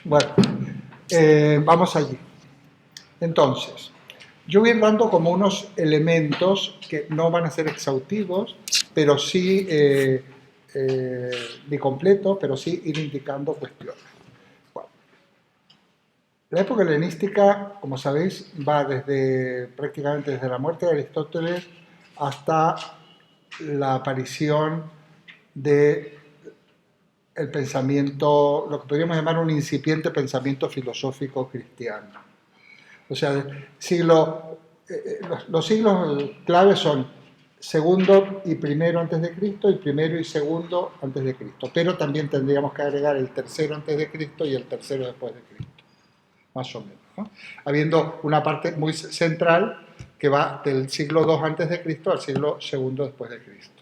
Bueno, vamos allí. Entonces, yo voy a ir dando como unos elementos que no van a ser exhaustivos, pero sí ni completo, pero sí ir indicando cuestiones. Bueno, la época helenística, como sabéis, va prácticamente desde la muerte de Aristóteles hasta la aparición de el pensamiento, lo que podríamos llamar un incipiente pensamiento filosófico cristiano. O sea, los siglos claves son segundo y primero antes de Cristo y primero y segundo antes de Cristo. Pero también tendríamos que agregar el tercero antes de Cristo y el tercero después de Cristo, más o menos, ¿no? Habiendo una parte muy central que va del siglo II antes de Cristo al siglo II después de Cristo.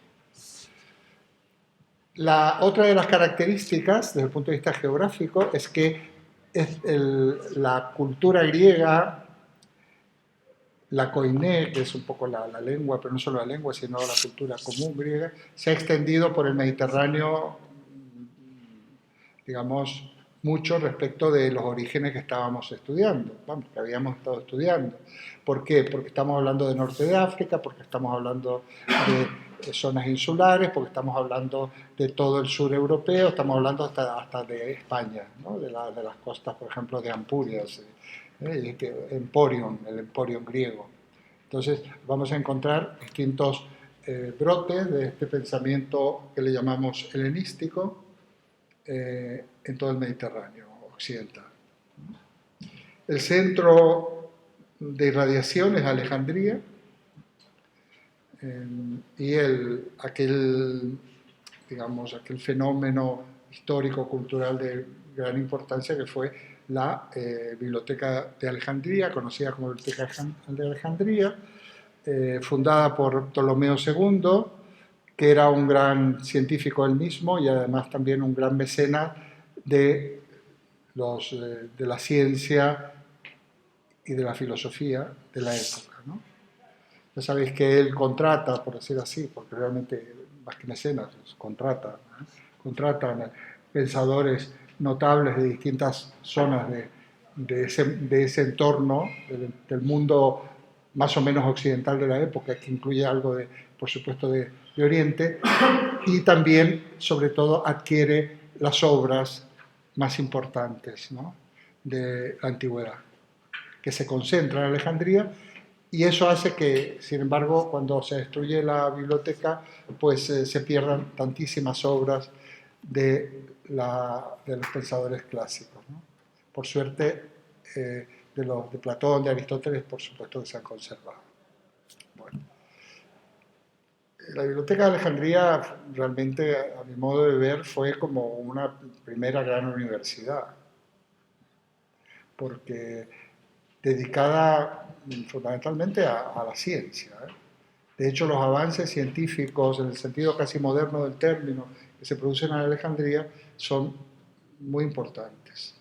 Otra de las características desde el punto de vista geográfico es que la cultura griega, la koiné, que es un poco la lengua, pero no solo la lengua, sino la cultura común griega, se ha extendido por el Mediterráneo, digamos, mucho respecto de los orígenes que estábamos estudiando, vamos, que habíamos estado estudiando. ¿Por qué? Porque estamos hablando de norte de África, porque estamos hablando de zonas insulares, porque estamos hablando de todo el sur europeo, estamos hablando hasta de España, ¿no? de las costas, por ejemplo, de Ampurias, el emporium griego. Entonces vamos a encontrar distintos brotes de este pensamiento que le llamamos helenístico en todo el Mediterráneo occidental. El centro de irradiación es Alejandría y aquel fenómeno histórico-cultural de gran importancia que fue la Biblioteca de Alejandría, conocida como Biblioteca de Alejandría, fundada por Ptolomeo II, que era un gran científico él mismo y además también un gran mecenas de la ciencia y de la filosofía de la época, ¿no? Ya sabéis que él contrata, por decir así, porque realmente más que mecenas, contratan pensadores notables de distintas zonas de ese entorno, del mundo más o menos occidental de la época, que incluye algo, por supuesto, de Oriente, y también, sobre todo, adquiere las obras más importantes, ¿no?, de la antigüedad, que se concentran en Alejandría, y eso hace que, sin embargo, cuando se destruye la biblioteca, pues se pierdan tantísimas obras de los pensadores clásicos, ¿no? Por suerte, de Platón, de Aristóteles, por supuesto que se han conservado. Bueno. La Biblioteca de Alejandría realmente, a mi modo de ver, fue como una primera gran universidad, porque dedicada fundamentalmente a la ciencia, ¿eh? De hecho, los avances científicos, en el sentido casi moderno del término, que se producen en Alejandría, son muy importantes.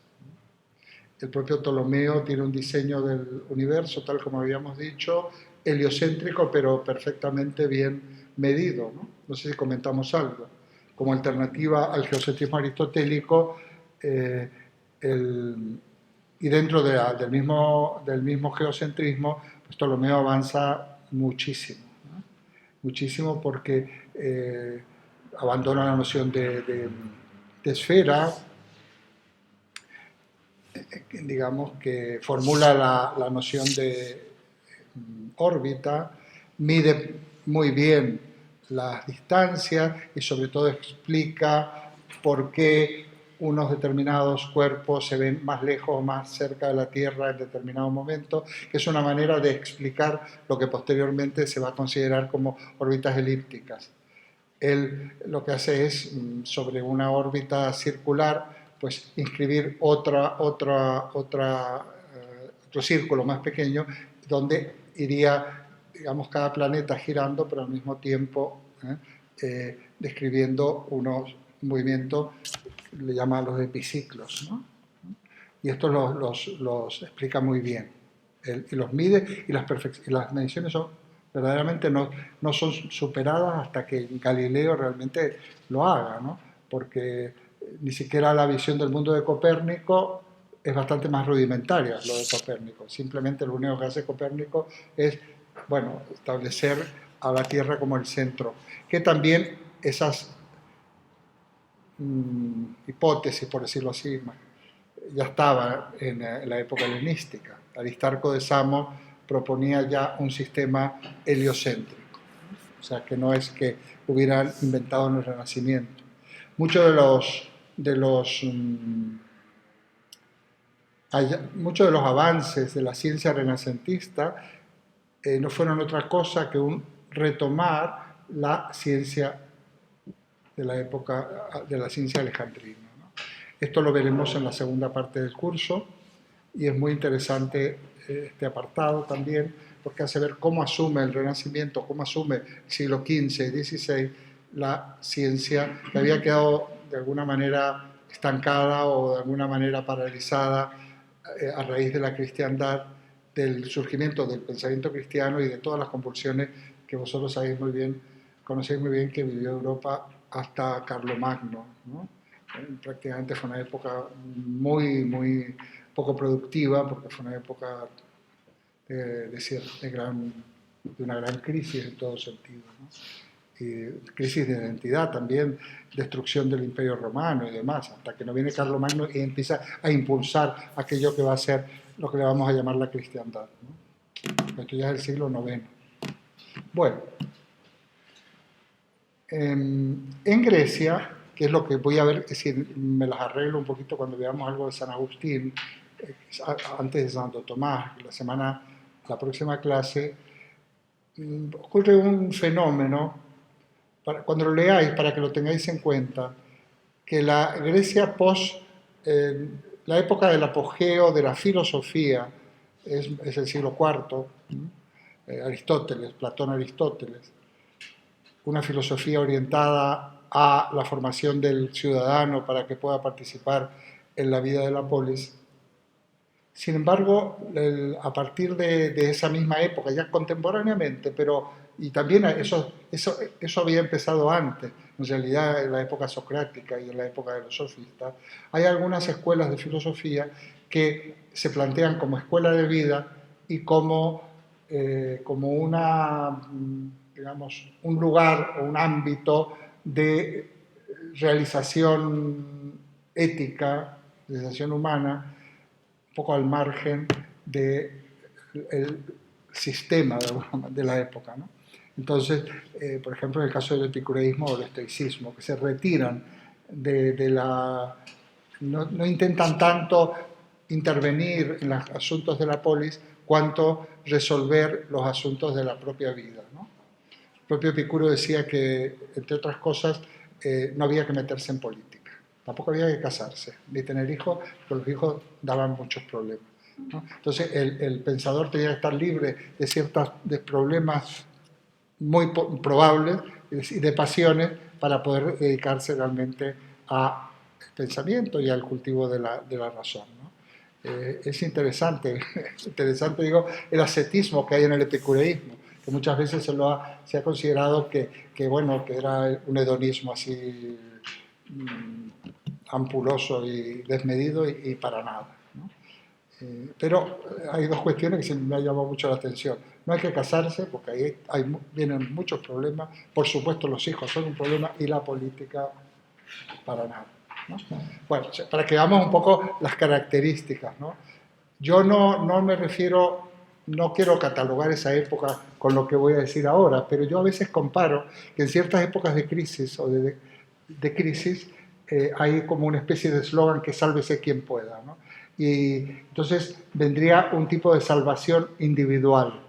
El propio Ptolomeo tiene un diseño del universo, tal como habíamos dicho, heliocéntrico, pero perfectamente bien medido, ¿no? No sé si comentamos algo. Como alternativa al geocentrismo aristotélico, y dentro del mismo geocentrismo, pues Ptolomeo avanza muchísimo, ¿no? Muchísimo porque abandona la noción de esfera, digamos que formula la noción de órbita, mide muy bien las distancias y sobre todo explica por qué unos determinados cuerpos se ven más lejos o más cerca de la Tierra en determinado momento, que es una manera de explicar lo que posteriormente se va a considerar como órbitas elípticas. Él lo que hace es, sobre una órbita circular, pues inscribir otro círculo más pequeño, donde iría, digamos, cada planeta girando, pero al mismo tiempo describiendo unos movimientos, le llama los epiciclos, ¿no? Y esto los explica muy bien. Y los mide, y las mediciones son verdaderamente no son superadas hasta que Galileo realmente lo haga, ¿no? Porque ni siquiera la visión del mundo de Copérnico es bastante más rudimentaria lo de Copérnico. Simplemente lo único que hace Copérnico es, bueno, establecer a la Tierra como el centro, que también esas hipótesis, por decirlo así, ya estaba en la época helenística. Aristarco de Samos proponía ya un sistema heliocéntrico, o sea, que no es que hubieran inventado en el Renacimiento. Muchos muchos de los avances de la ciencia renacentista no fueron otra cosa que un retomar la ciencia de la época de la ciencia alejandrina, ¿no? Esto lo veremos en la segunda parte del curso y es muy interesante este apartado también porque hace ver cómo asume el Renacimiento, cómo asume el siglo XV y XVI la ciencia que había quedado de alguna manera estancada o de alguna manera paralizada a raíz de la cristiandad, del surgimiento del pensamiento cristiano y de todas las convulsiones que vosotros sabéis muy bien, conocéis muy bien, que vivió Europa hasta Carlomagno, ¿no? Prácticamente fue una época muy poco productiva porque fue una época de una gran crisis en todo sentido, ¿no? Y crisis de identidad también, destrucción del Imperio Romano y demás, hasta que no viene Carlomagno y empieza a impulsar aquello que va a ser lo que le vamos a llamar la cristiandad, ¿no? Esto ya es el siglo IX. Bueno, en Grecia, que es lo que voy a ver, si me las arreglo un poquito cuando veamos algo de San Agustín, antes de Santo Tomás, la próxima clase, ocurre un fenómeno, cuando lo leáis, para que lo tengáis en cuenta, que la Grecia la época del apogeo de la filosofía, es el siglo IV, Aristóteles, Platón Aristóteles, una filosofía orientada a la formación del ciudadano para que pueda participar en la vida de la polis. Sin embargo, a partir de esa misma época, ya contemporáneamente, y también eso había empezado antes, en realidad en la época socrática y en la época de los sofistas, hay algunas escuelas de filosofía que se plantean como escuela de vida y como digamos, un lugar o un ámbito de realización ética, realización humana, un poco al margen del sistema de la época, ¿no? Entonces, por ejemplo, en el caso del epicureísmo o del estoicismo, que se retiran de la... No intentan tanto intervenir en los asuntos de la polis cuanto resolver los asuntos de la propia vida, ¿no? El propio Epicuro decía que, entre otras cosas, no había que meterse en política. Tampoco había que casarse, ni tener hijos, porque los hijos daban muchos problemas, ¿no? Entonces, el pensador tenía que estar libre de problemas muy probables y de pasiones para poder dedicarse realmente al pensamiento y al cultivo de la razón, ¿no? Es interesante, digo, el ascetismo que hay en el epicureísmo, que muchas veces se ha considerado bueno, que era un hedonismo así ampuloso y desmedido y para nada, ¿no? Pero hay dos cuestiones que me han llamado mucho la atención. No hay que casarse porque ahí vienen muchos problemas. Por supuesto, los hijos son un problema y la política para nada, ¿no? Bueno, para que veamos un poco las características, ¿no? Yo no me refiero, no quiero catalogar esa época con lo que voy a decir ahora, pero yo a veces comparo que en ciertas épocas de crisis o de crisis hay como una especie de eslogan que sálvese quien pueda, ¿no? Y entonces vendría un tipo de salvación individual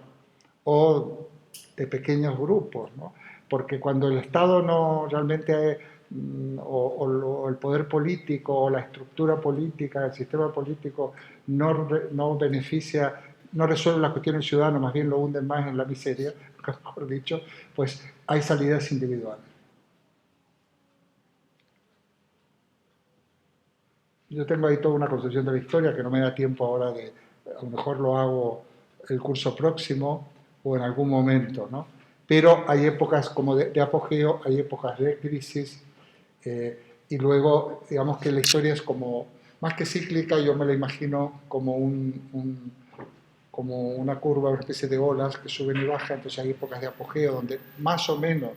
o de pequeños grupos, ¿no? Porque cuando el Estado no realmente, o el poder político, o la estructura política, el sistema político no beneficia, no resuelve las cuestiones ciudadanas, más bien lo hunden más en la miseria, mejor dicho, pues hay salidas individuales. Yo tengo ahí toda una concepción de la historia que no me da tiempo ahora a lo mejor lo hago el curso próximo o en algún momento, ¿no? Pero hay épocas como de apogeo, hay épocas de crisis, y luego, digamos que la historia es como Más que cíclica, yo me la imagino como como una curva, una especie de olas que suben y bajan. Entonces hay épocas de apogeo donde más o menos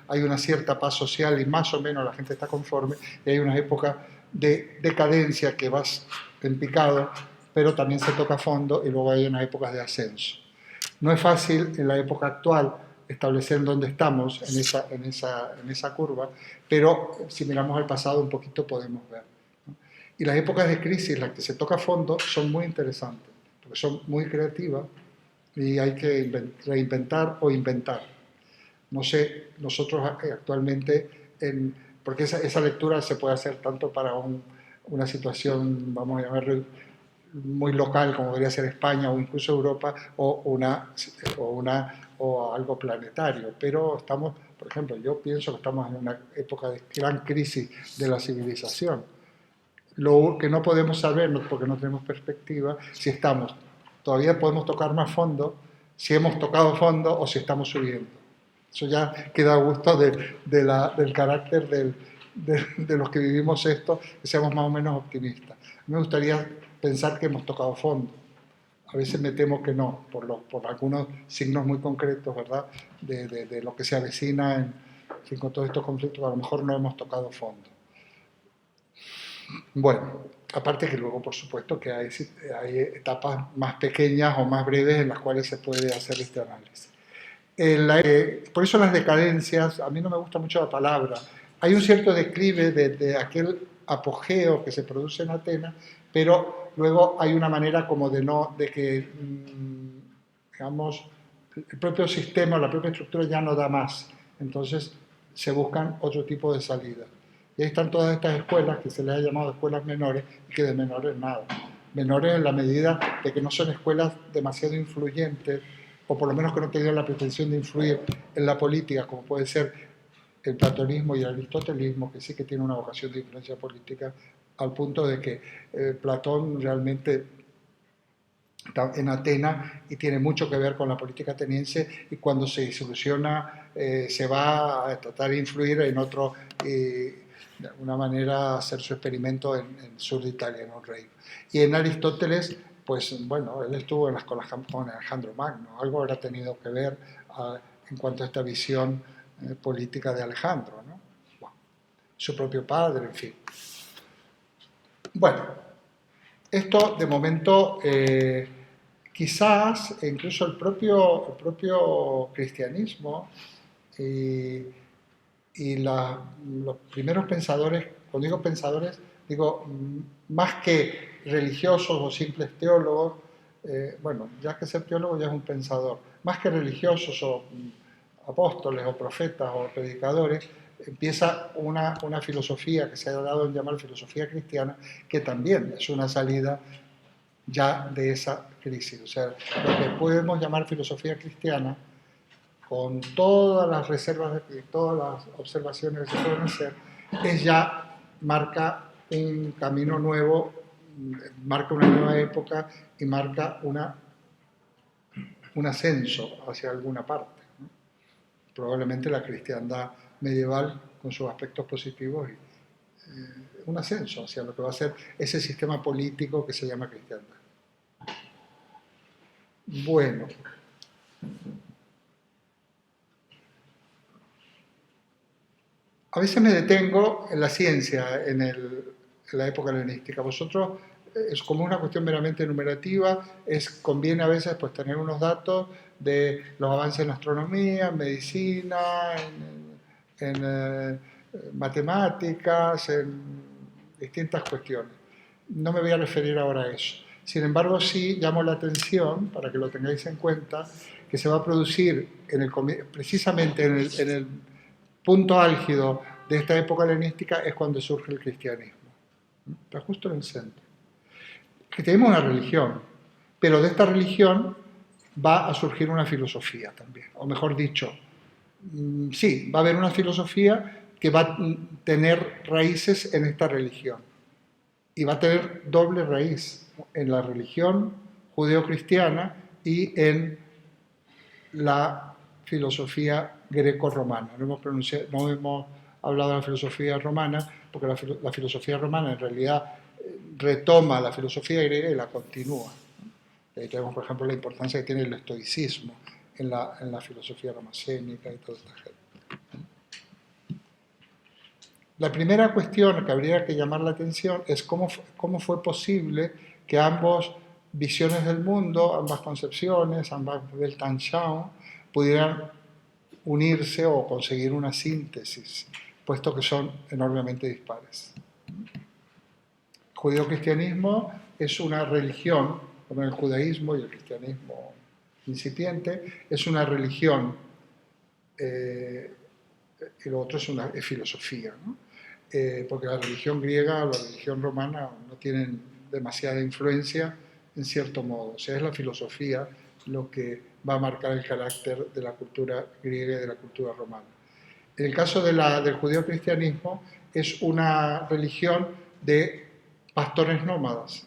hay una cierta paz social y más o menos la gente está conforme, y hay unas épocas de decadencia que vas en picado, pero también se toca fondo, y luego hay unas épocas de ascenso. No es fácil en la época actual establecer dónde estamos en esa curva, pero si miramos al pasado un poquito podemos ver. Y las épocas de crisis, las que se toca a fondo, son muy interesantes, porque son muy creativas y hay que reinventar o inventar. No sé, nosotros actualmente, porque esa lectura se puede hacer tanto para una situación, vamos a llamarlo, muy local, como debería ser España o incluso Europa, o algo planetario. Pero estamos, por ejemplo, yo pienso que estamos en una época de gran crisis de la civilización. Lo que no podemos saber, porque no tenemos perspectiva, si estamos, todavía podemos tocar más fondo, si hemos tocado fondo o si estamos subiendo. Eso ya queda a gusto del carácter de los que vivimos esto, que seamos más o menos optimistas. Me gustaría pensar que hemos tocado fondo. A veces me temo que no, por algunos signos muy concretos, ¿verdad? De lo que se avecina con todos estos conflictos, a lo mejor no hemos tocado fondo. Bueno, aparte que luego, por supuesto, que hay etapas más pequeñas o más breves en las cuales se puede hacer este análisis. Por eso las decadencias, a mí no me gusta mucho la palabra. Hay un cierto declive de aquel apogeo que se produce en Atenas, pero luego hay una manera como de que, digamos, el propio sistema, la propia estructura ya no da más. Entonces se buscan otro tipo de salidas. Y ahí están todas estas escuelas que se les ha llamado escuelas menores, y que de menores nada. Menores en la medida de que no son escuelas demasiado influyentes, o por lo menos que no tengan la pretensión de influir en la política, como puede ser el platonismo y el aristotelismo, que sí que tiene una vocación de influencia política, al punto de que Platón realmente está en Atenas y tiene mucho que ver con la política ateniense, y cuando se disoluciona se va a tratar de influir en otro, de alguna manera hacer su experimento en el sur de Italia, en un reino. Y en Aristóteles, pues bueno, él estuvo en las con Alejandro Magno, algo habrá tenido que ver en cuanto a esta visión política de Alejandro, ¿no? Bueno, su propio padre, en fin. Bueno, esto de momento quizás incluso el propio cristianismo y los primeros pensadores, cuando digo pensadores, digo más que religiosos o simples teólogos, bueno, ya que ser teólogo ya es un pensador, más que religiosos o apóstoles o profetas o predicadores, empieza una filosofía que se ha dado en llamar filosofía cristiana, que también es una salida ya de esa crisis. O sea, lo que podemos llamar filosofía cristiana, con todas las reservas y todas las observaciones que se pueden hacer, es ya, marca un camino nuevo, marca una nueva época y marca un ascenso hacia alguna parte, ¿no? Probablemente la cristiandad medieval con sus aspectos positivos y un ascenso hacia lo que va a ser ese sistema político que se llama cristiandad. Bueno, a veces me detengo en la ciencia, en la época helenística. Vosotros es como una cuestión meramente numerativa, conviene a veces pues tener unos datos de los avances en astronomía, en medicina, en matemáticas, en distintas cuestiones. No me voy a referir ahora a eso. Sin embargo, sí llamo la atención, para que lo tengáis en cuenta, que se va a producir precisamente en el punto álgido de esta época helenística es cuando surge el cristianismo. Está justo en el centro. El cristianismo es una religión, pero de esta religión va a surgir una filosofía también. O mejor dicho, sí, va a haber una filosofía que va a tener raíces en esta religión. Y va a tener doble raíz en la religión judeocristiana y en la filosofía greco-romana. No hemos hablado de la filosofía romana, porque la filosofía romana en realidad retoma la filosofía griega y la continúa. Ahí tenemos, por ejemplo, la importancia que tiene el estoicismo en la filosofía damascénica y toda esta gente. La primera cuestión que habría que llamar la atención es cómo fue posible que ambas visiones del mundo, ambas concepciones, ambas Weltanschauung, pudieran unirse o conseguir una síntesis, puesto que son enormemente dispares. El judeocristianismo es una religión, como el judaísmo y el cristianismo incipiente, es una religión, y lo otro es filosofía, ¿no? Porque la religión griega o la religión romana no tienen demasiada influencia en cierto modo. O sea, es la filosofía lo que va a marcar el carácter de la cultura griega y de la cultura romana. En el caso del judeocristianismo es una religión de pastores nómadas.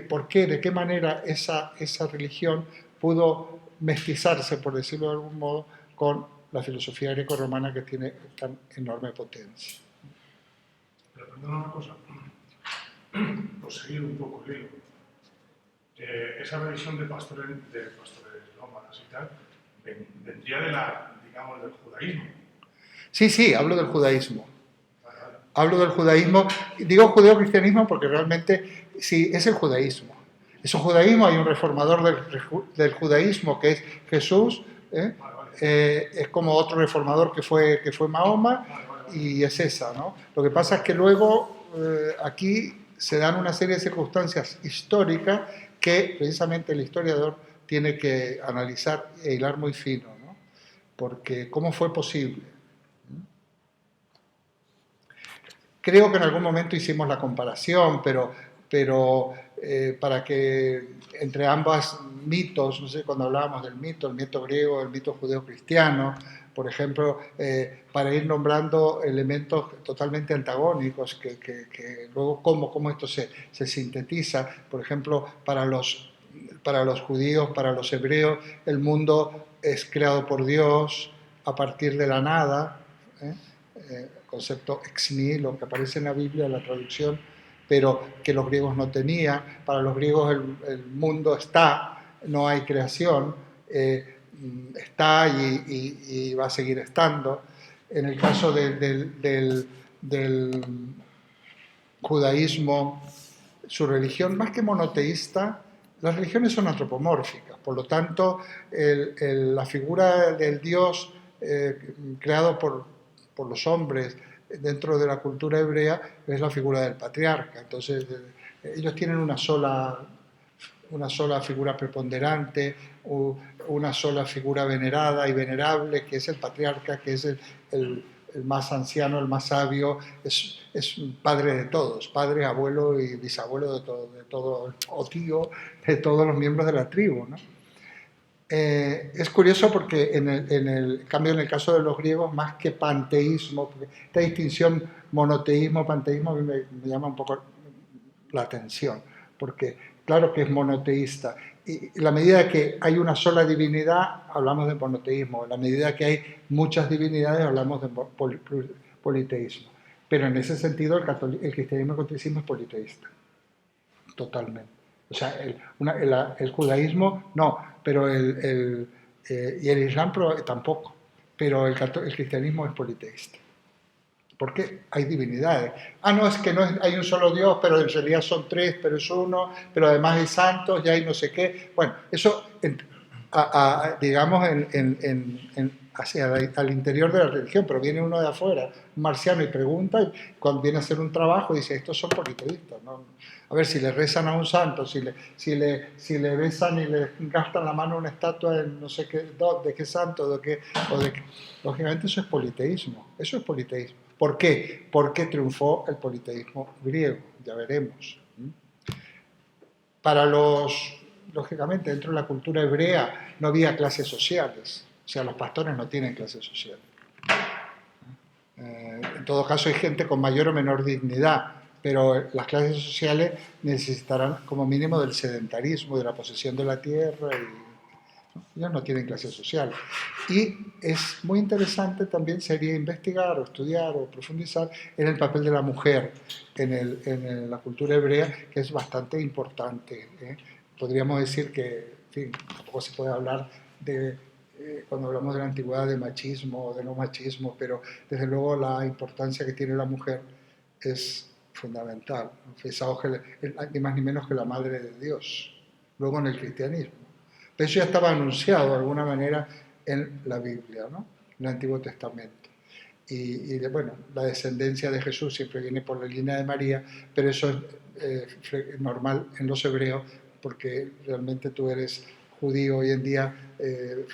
¿Por qué? ¿De qué manera esa religión pudo mestizarse, por decirlo de algún modo, con la filosofía greco-romana que tiene tan enorme potencia? Pero perdona una cosa, por seguir un poco el hilo. Esa religión de pastores nómadas y tal, vendría digamos, del judaísmo. Sí, hablo del judaísmo. Hablo del judaísmo, digo judeo-cristianismo porque realmente sí, es el judaísmo. Es un judaísmo, hay un reformador del judaísmo que es Jesús, es como otro reformador que fue Mahoma, y es esa, ¿no? Lo que pasa es que luego aquí se dan una serie de circunstancias históricas que precisamente el historiador tiene que analizar e hilar muy fino, ¿no? Porque ¿cómo fue posible? Creo que en algún momento hicimos la comparación, pero para que entre ambos mitos, no sé, cuando hablábamos del mito, el mito griego, el mito judeo-cristiano, por ejemplo, para ir nombrando elementos totalmente antagónicos, que luego cómo esto se sintetiza, por ejemplo, para los judíos, para los hebreos, el mundo es creado por Dios a partir de la nada, concepto ex nihilo que aparece en la Biblia, en la traducción, pero que los griegos no tenían. Para los griegos el mundo está, no hay creación, está y va a seguir estando. En el caso del judaísmo, su religión, más que monoteísta, las religiones son antropomórficas, por lo tanto, la figura del Dios creado por los hombres dentro de la cultura hebrea es la figura del patriarca. Entonces, ellos tienen una sola figura preponderante, una sola figura venerada y venerable, que es el patriarca, que es el más anciano, el más sabio, es padre de todos, padre, abuelo y bisabuelo de todo, o tío de todos los miembros de la tribu, ¿no? Es curioso porque en el cambio, en el caso de los griegos, más que panteísmo, porque esta distinción monoteísmo-panteísmo a mí me llama un poco la atención, porque claro que es monoteísta, y en la medida que hay una sola divinidad, hablamos de monoteísmo, en la medida que hay muchas divinidades, hablamos de politeísmo. Pero en ese sentido, el cristianismo y el catolicismo es politeísta, totalmente. O sea, el judaísmo no, pero y el islam tampoco, pero el cristianismo es politeísta. Porque hay divinidades. No, es que hay un solo Dios, pero en realidad son tres, pero es uno, pero además hay santos y hay no sé qué. Bueno, eso, digamos, al interior de la religión, pero viene uno de afuera, un marciano, y pregunta, y cuando viene a hacer un trabajo dice, estos son politeístas, ¿no? A ver, si le rezan a un santo, si le besan y le gastan la mano a una estatua de no sé qué, de qué santo, lógicamente eso es politeísmo, eso es politeísmo. ¿Por qué? Porque triunfó el politeísmo griego, ya veremos. Lógicamente, dentro de la cultura hebrea no había clases sociales, o sea, los pastores no tienen clases sociales. En todo caso, hay gente con mayor o menor dignidad, pero las clases sociales necesitarán como mínimo del sedentarismo, de la posesión de la tierra ¿no? Ellos no tienen clase social. Y es muy interesante también sería investigar o estudiar o profundizar en el papel de la mujer en la cultura hebrea, que es bastante importante. Podríamos decir que, en fin, tampoco se puede hablar de, cuando hablamos de la antigüedad, de machismo o de no machismo, pero desde luego la importancia que tiene la mujer es fundamental. Fijaos que ni más ni menos que la madre de Dios, luego en el cristianismo. Pero eso ya estaba anunciado de alguna manera en la Biblia, ¿no? En el Antiguo Testamento. Bueno, la descendencia de Jesús siempre viene por la línea de María, pero eso es normal en los hebreos, porque realmente tú eres judío hoy en día,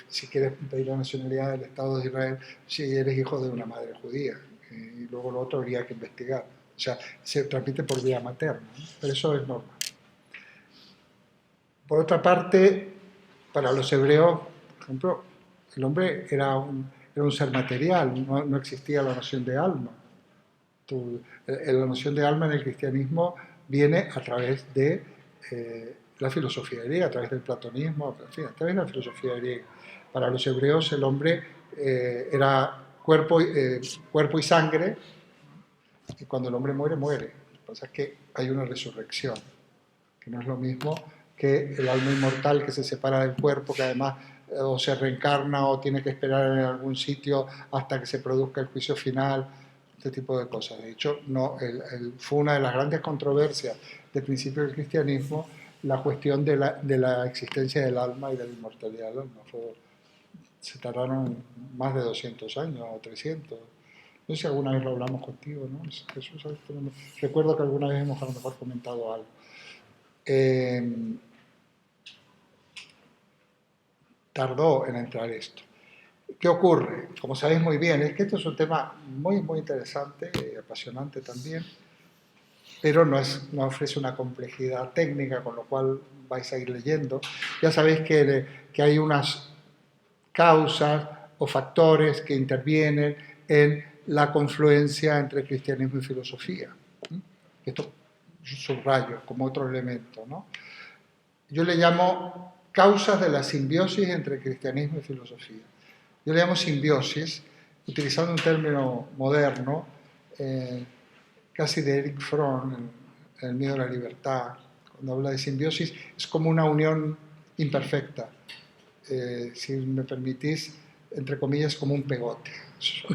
si quieres pedir la nacionalidad del Estado de Israel, si eres hijo de una madre judía, y luego lo otro habría que investigar. O sea, se transmite por vía materna, ¿no? Pero eso es normal. Por otra parte, para los hebreos, por ejemplo, el hombre era un ser material, no existía la noción de alma. La noción de alma en el cristianismo viene a través de la filosofía griega, a través del platonismo, en fin, a través de la filosofía griega. Para los hebreos el hombre era cuerpo y sangre, y cuando el hombre muere, muere. Lo que pasa es que hay una resurrección, que no es lo mismo que el alma inmortal que se separa del cuerpo, que además o se reencarna o tiene que esperar en algún sitio hasta que se produzca el juicio final, este tipo de cosas. De hecho, no, fue una de las grandes controversias del principio del cristianismo la cuestión de la existencia del alma y de la inmortalidad del alma. Se tardaron más de 200 años o 300. No sé si alguna vez lo hablamos contigo, ¿no? Jesús, recuerdo que alguna vez hemos a lo mejor comentado algo. Tardó en entrar esto. ¿Qué ocurre? Como sabéis muy bien, es que esto es un tema muy, muy interesante y apasionante también, pero no ofrece una complejidad técnica, con lo cual vais a ir leyendo. Ya sabéis que hay unas causas o factores que intervienen en la confluencia entre cristianismo y filosofía. Esto subrayo como otro elemento, ¿no? Yo le llamo causas de la simbiosis entre cristianismo y filosofía. Yo le llamo simbiosis, utilizando un término moderno, casi de Erich Fromm, en El miedo a la libertad. Cuando habla de simbiosis, es como una unión imperfecta. Si me permitís, entre comillas, como un pegote.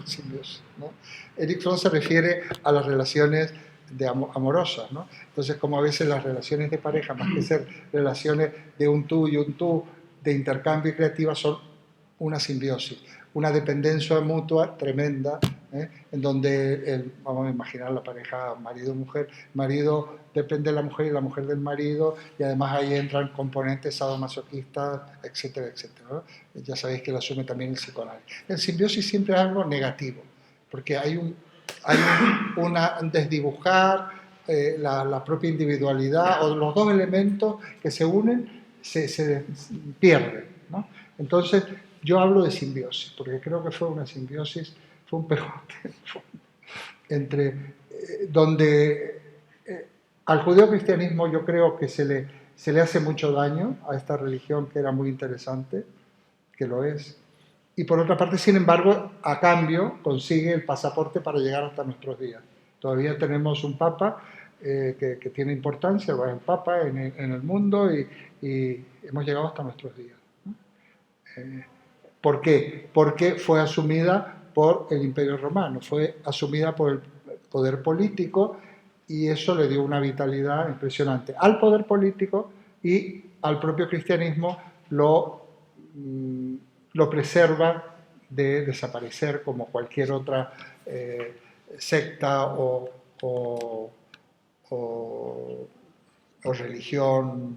Simbiosis, ¿no? Erich Fromm se refiere a las relaciones amorosas, ¿no? Entonces, como a veces las relaciones de pareja, más que ser relaciones de un tú y un tú, de intercambio y creativa, son una simbiosis, una dependencia mutua tremenda, en donde, vamos a imaginar la pareja marido-mujer, marido depende de la mujer y la mujer del marido, y además ahí entran componentes sadomasoquistas, etcétera, etcétera, ¿no? Ya sabéis que lo asume también el psicoanálisis. El simbiosis siempre es algo negativo, porque hay un desdibujar la propia individualidad, o los dos elementos que se unen se pierden, ¿no? Entonces, yo hablo de simbiosis, porque creo que fue una simbiosis, fue un pegote entre donde al judeocristianismo yo creo que se le hace mucho daño a esta religión que era muy interesante, que lo es, y por otra parte, sin embargo, a cambio consigue el pasaporte para llegar hasta nuestros días. Todavía tenemos un papa que tiene importancia, es el papa en el mundo, y hemos llegado hasta nuestros días. ¿Por qué? Porque fue asumida por el Imperio Romano, fue asumida por el poder político, y eso le dio una vitalidad impresionante al poder político, y al propio cristianismo lo preserva de desaparecer como cualquier otra secta o religión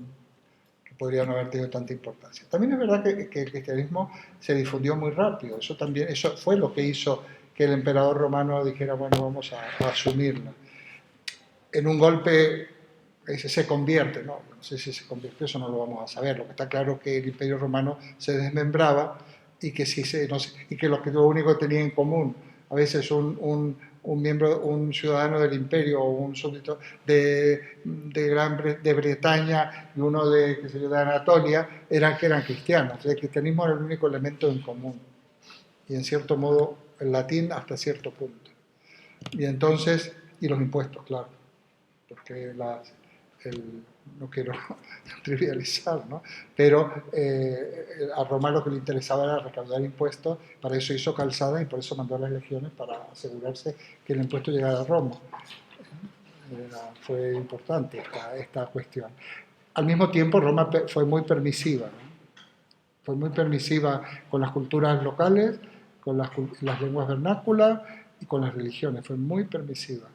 que podría no haber tenido tanta importancia. También es verdad que el cristianismo se difundió muy rápido. Eso fue lo que hizo que el emperador romano dijera, bueno, vamos a asumirla. En un golpe se convierte, no sé si se convirtió, eso no lo vamos a saber. Lo que está claro es que el Imperio Romano se desmembraba, y que, lo único que tenía en común a veces un un ciudadano del imperio o un súbdito de Bretaña y uno de, qué sé yo, de Anatolia, que eran cristianos. O sea, el cristianismo era el único elemento en común. Y en cierto modo el latín hasta cierto punto. Y entonces, y los impuestos, claro, porque no quiero trivializar, ¿no? Pero a Roma lo que le interesaba era recaudar impuestos, para eso hizo calzada y por eso mandó a las legiones para asegurarse que el impuesto llegara a Roma. Fue importante esta cuestión. Al mismo tiempo, Roma fue muy permisiva, ¿no? Fue muy permisiva con las culturas locales, con las lenguas vernáculas y con las religiones. Fue muy permisiva,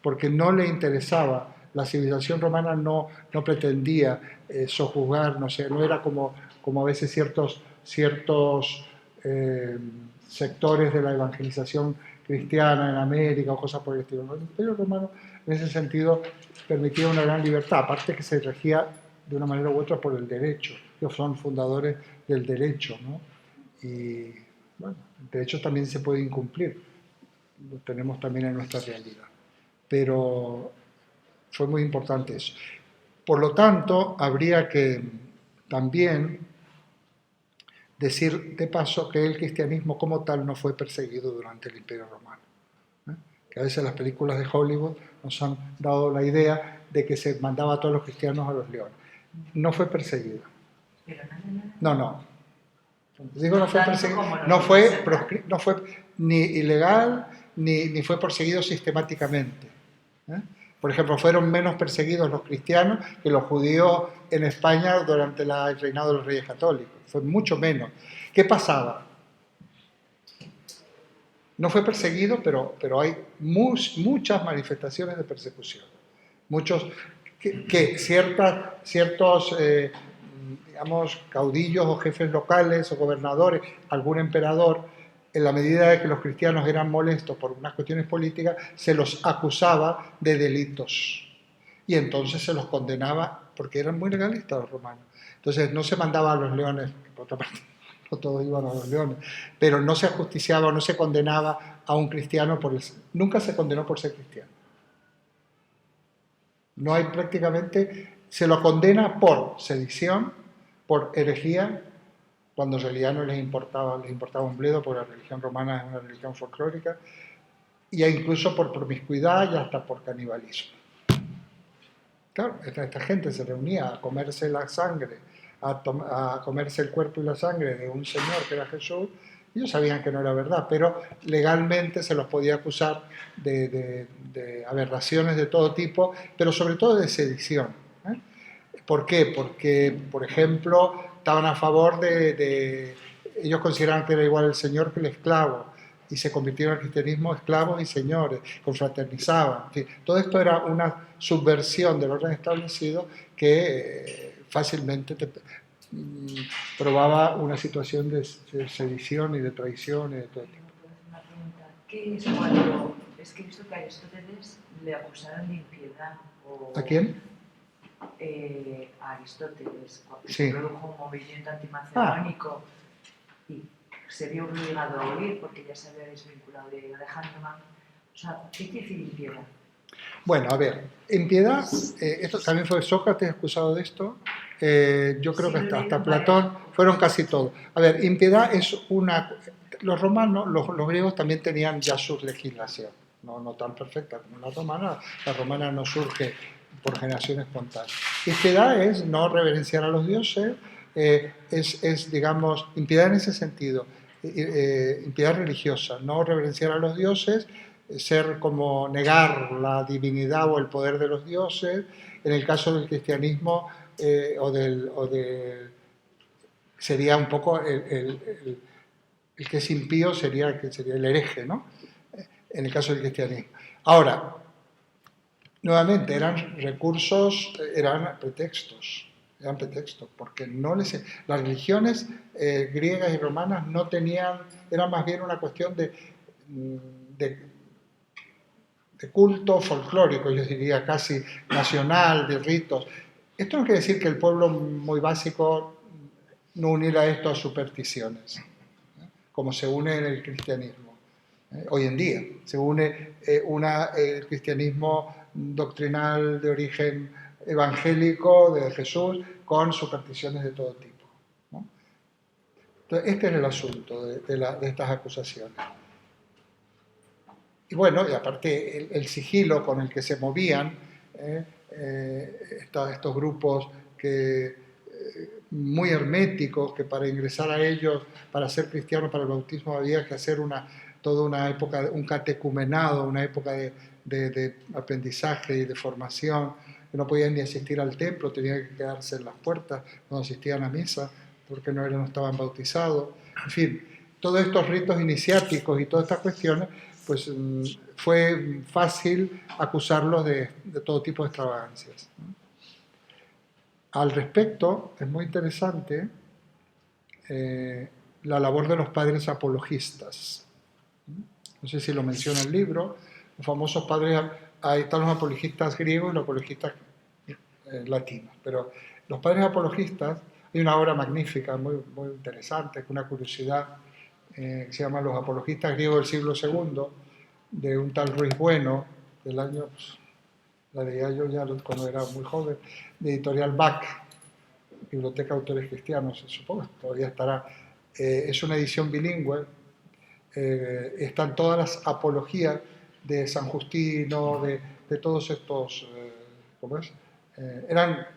porque no le interesaba. La civilización romana no pretendía sojuzgar, no sé, no era como a veces ciertos sectores de la evangelización cristiana en América o cosas por el estilo. El Imperio Romano, en ese sentido, permitía una gran libertad, aparte que se regía de una manera u otra por el derecho. Ellos son fundadores del derecho, ¿no? Y bueno, el derecho también se puede incumplir, lo tenemos también en nuestra realidad. Pero fue muy importante eso. Por lo tanto, habría que también decir de paso que el cristianismo como tal no fue perseguido durante el Imperio Romano. Que a veces las películas de Hollywood nos han dado la idea de que se mandaba a todos los cristianos a los leones. No fue perseguido. No. Digo, no fue perseguido, no fue ni ilegal ni fue perseguido sistemáticamente. Por ejemplo, fueron menos perseguidos los cristianos que los judíos en España durante el reinado de los reyes católicos. Fue mucho menos. ¿Qué pasaba? No fue perseguido, pero hay muchas manifestaciones de persecución. Muchos ciertos digamos, caudillos o jefes locales o gobernadores, algún emperador, en la medida de que los cristianos eran molestos por unas cuestiones políticas, se los acusaba de delitos. Y entonces se los condenaba, porque eran muy legalistas los romanos. Entonces no se mandaba a los leones, por otra parte, no todos iban a los leones, pero no se ajusticiaba, no se condenaba a un cristiano nunca se condenó por ser cristiano. No hay prácticamente, se lo condena por sedición, por herejía, cuando en realidad no les importaba un bledo, porque la religión romana es una religión folclórica, y incluso por promiscuidad y hasta por canibalismo. Claro, esta gente se reunía a comerse la sangre, a comerse el cuerpo y la sangre de un señor que era Jesús, y ellos sabían que no era verdad, pero legalmente se los podía acusar de aberraciones de todo tipo, pero sobre todo de sedición. ¿Por qué? Porque, por ejemplo, estaban a favor ellos consideraban que era igual el señor que el esclavo, y se convirtieron al cristianismo esclavos y señores, confraternizaban. En fin, todo esto era una subversión del orden establecido que fácilmente probaba una situación de sedición y de traición y de todo tipo. Una pregunta, ¿qué es cuando es que he visto que a Aristóteles le acusaron de impiedad? ¿A quién? A Aristóteles, cuando Sí. se produjo un movimiento antimacedónico y se vio obligado a huir porque ya se había desvinculado de Alejandro Magno. O sea, ¿qué quiere decir impiedad? Bueno, a ver, impiedad, esto también fue Sócrates acusado de esto, yo creo que hasta Platón, fueron casi todos. A ver, impiedad es los romanos, los griegos también tenían ya su legislación, no tan perfecta como la romana no surge por generación espontánea. Impiedad es no reverenciar a los dioses, digamos, impiedad en ese sentido, impiedad religiosa, no reverenciar a los dioses, ser como negar la divinidad o el poder de los dioses. En el caso del cristianismo sería un poco el que es impío sería el hereje, ¿no? En el caso del cristianismo. Ahora, nuevamente, eran pretextos, porque las religiones griegas y romanas no tenían, era más bien una cuestión de culto folclórico, yo diría casi nacional, de ritos. Esto no quiere decir que el pueblo muy básico no uniera esto a supersticiones, como se une en el cristianismo. Hoy en día se une el cristianismo doctrinal de origen evangélico de Jesús con supersticiones de todo tipo, ¿no? Entonces, este es el asunto de estas acusaciones. Y bueno, y aparte el sigilo con el que se movían estos grupos muy herméticos, que para ingresar a ellos, para ser cristiano, para el bautismo había que hacer toda una época, un catecumenado, una época de aprendizaje y de formación, que no podían ni asistir al templo, tenían que quedarse en las puertas cuando asistían a misa, porque no estaban bautizados. En fin, todos estos ritos iniciáticos y todas estas cuestiones, pues fue fácil acusarlos de todo tipo de extravagancias. Al respecto, es muy interesante la labor de los padres apologistas. No sé si lo menciona el libro, los famosos padres, ahí están los apologistas griegos y los apologistas latinos, pero los padres apologistas, hay una obra magnífica, muy, muy interesante, con una curiosidad, que se llama Los apologistas griegos del siglo II, de un tal Ruiz Bueno, del año, pues, la leía yo ya cuando era muy joven, de editorial BAC, Biblioteca de Autores Cristianos, supongo que todavía estará. Es una edición bilingüe, están todas las apologías de San Justino, de todos estos, ¿cómo es? Eran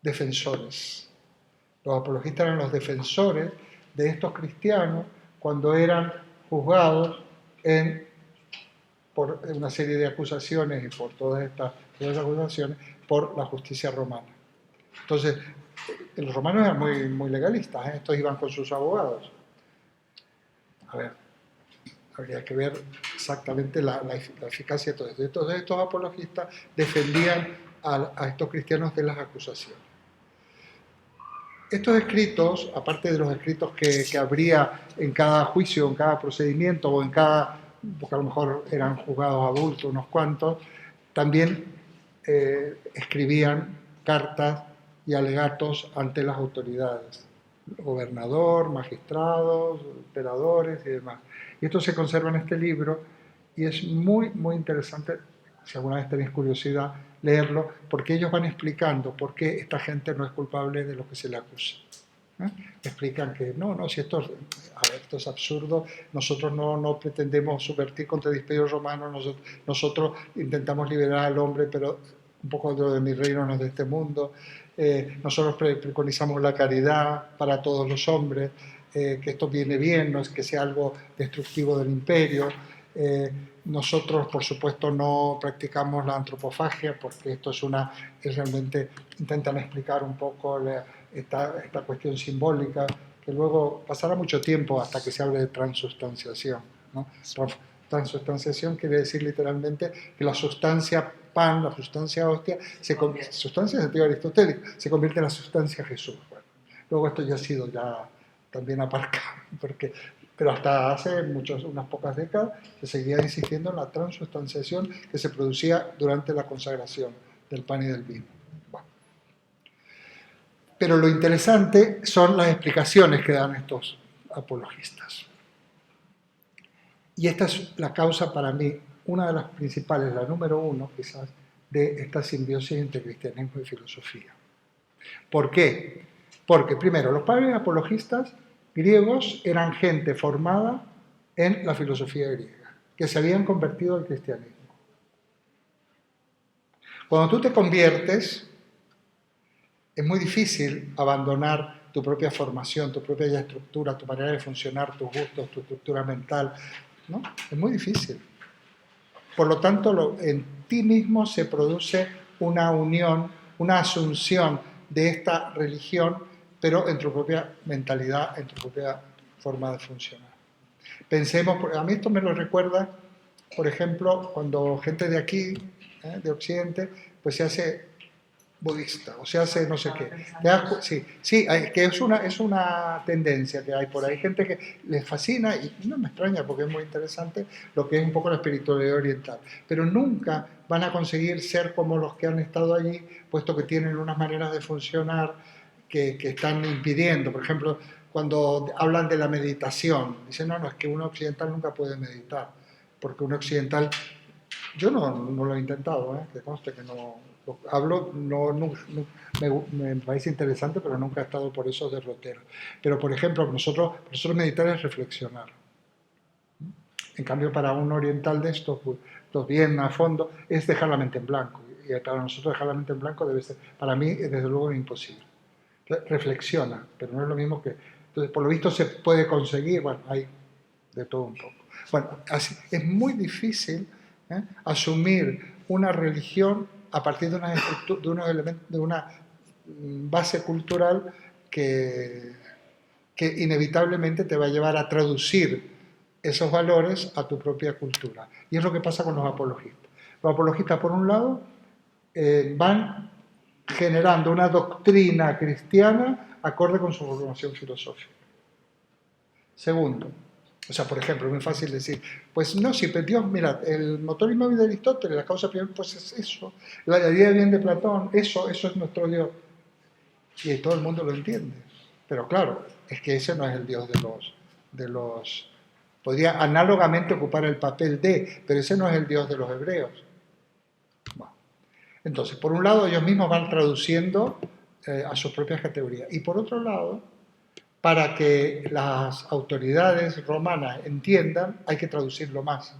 defensores. Los apologistas eran los defensores de estos cristianos cuando eran juzgados por una serie de acusaciones y por todas estas acusaciones por la justicia romana. Entonces, los romanos eran muy, muy legalistas, ¿eh? Estos iban con sus abogados. A ver, habría que ver exactamente la eficacia de todo esto. Entonces, estos apologistas defendían a estos cristianos de las acusaciones. Estos escritos, aparte de los escritos que habría en cada juicio, en cada procedimiento o en cada, porque a lo mejor eran juzgados adultos unos cuantos, también escribían cartas y alegatos ante las autoridades, gobernador, magistrados, emperadores y demás. Y esto se conserva en este libro y es muy, muy interesante, si alguna vez tenéis curiosidad, leerlo, porque ellos van explicando por qué esta gente no es culpable de lo que se le acusa. Explican que no, si esto es absurdo, nosotros no pretendemos subvertir contra el imperio romano, nosotros intentamos liberar al hombre, pero un poco de lo de mi reino no es de este mundo, nosotros preconizamos la caridad para todos los hombres, que esto viene bien, no es que sea algo destructivo del imperio. Nosotros, por supuesto, no practicamos la antropofagia porque esto realmente intentan explicar un poco esta cuestión simbólica, que luego pasará mucho tiempo hasta que se hable de transustanciación, ¿no? Transustanciación quiere decir literalmente que la sustancia pan, la sustancia hostia, sustancia en sentido aristotélico, se convierte en la sustancia Jesús. Bueno, luego esto ya ha sido también aparcado, pero hasta hace unas pocas décadas se seguía insistiendo en la transustanciación que se producía durante la consagración del pan y del vino. Bueno. Pero lo interesante son las explicaciones que dan estos apologistas. Y esta es la causa para mí, una de las principales, la número uno quizás, de esta simbiosis entre cristianismo y filosofía. ¿Por qué? Porque primero, los padres apologistas griegos eran gente formada en la filosofía griega, que se habían convertido al cristianismo. Cuando tú te conviertes, es muy difícil abandonar tu propia formación, tu propia estructura, tu manera de funcionar, tus gustos, tu estructura mental, ¿no? Es muy difícil. Por lo tanto, en ti mismo se produce una unión, una asunción de esta religión, pero en tu propia mentalidad, en tu propia forma de funcionar. Pensemos, a mí esto me lo recuerda, por ejemplo, cuando gente de aquí, de Occidente, pues se hace budista, o se hace no sé qué. Sí, que es una tendencia que hay por ahí, gente que les fascina, y no me extraña porque es muy interesante lo que es un poco la espiritualidad oriental, pero nunca van a conseguir ser como los que han estado allí, puesto que tienen unas maneras de funcionar que están impidiendo. Por ejemplo, cuando hablan de la meditación, dicen, no, no, es que un occidental nunca puede meditar, porque un occidental, yo no lo he intentado, que conste que no, hablo, me parece interesante, pero nunca he estado por esos derroteros. Pero, por ejemplo, nosotros meditar es reflexionar. En cambio, para un oriental de estos, pues, los bien a fondo, es dejar la mente en blanco. Y para nosotros dejar la mente en blanco debe ser, para mí, desde luego, imposible. Reflexiona, pero no es lo mismo que... Entonces, por lo visto se puede conseguir, bueno, hay de todo un poco. Bueno, así, es muy difícil asumir una religión a partir de unos elementos, de una base cultural que inevitablemente te va a llevar a traducir esos valores a tu propia cultura. Y es lo que pasa con los apologistas. Los apologistas, por un lado, van generando una doctrina cristiana acorde con su formación filosófica. Segundo, o sea, por ejemplo, es muy fácil decir, pues no, si Dios, mira, el motor inmóvil de Aristóteles, la causa primera, pues es eso, la idea de bien de Platón, eso es nuestro Dios. Y todo el mundo lo entiende. Pero claro, es que ese no es el Dios de los podría análogamente ocupar el papel de, pero ese no es el Dios de los hebreos. Bueno, entonces, por un lado, ellos mismos van traduciendo a sus propias categorías. Y por otro lado, para que las autoridades romanas entiendan, hay que traducirlo más.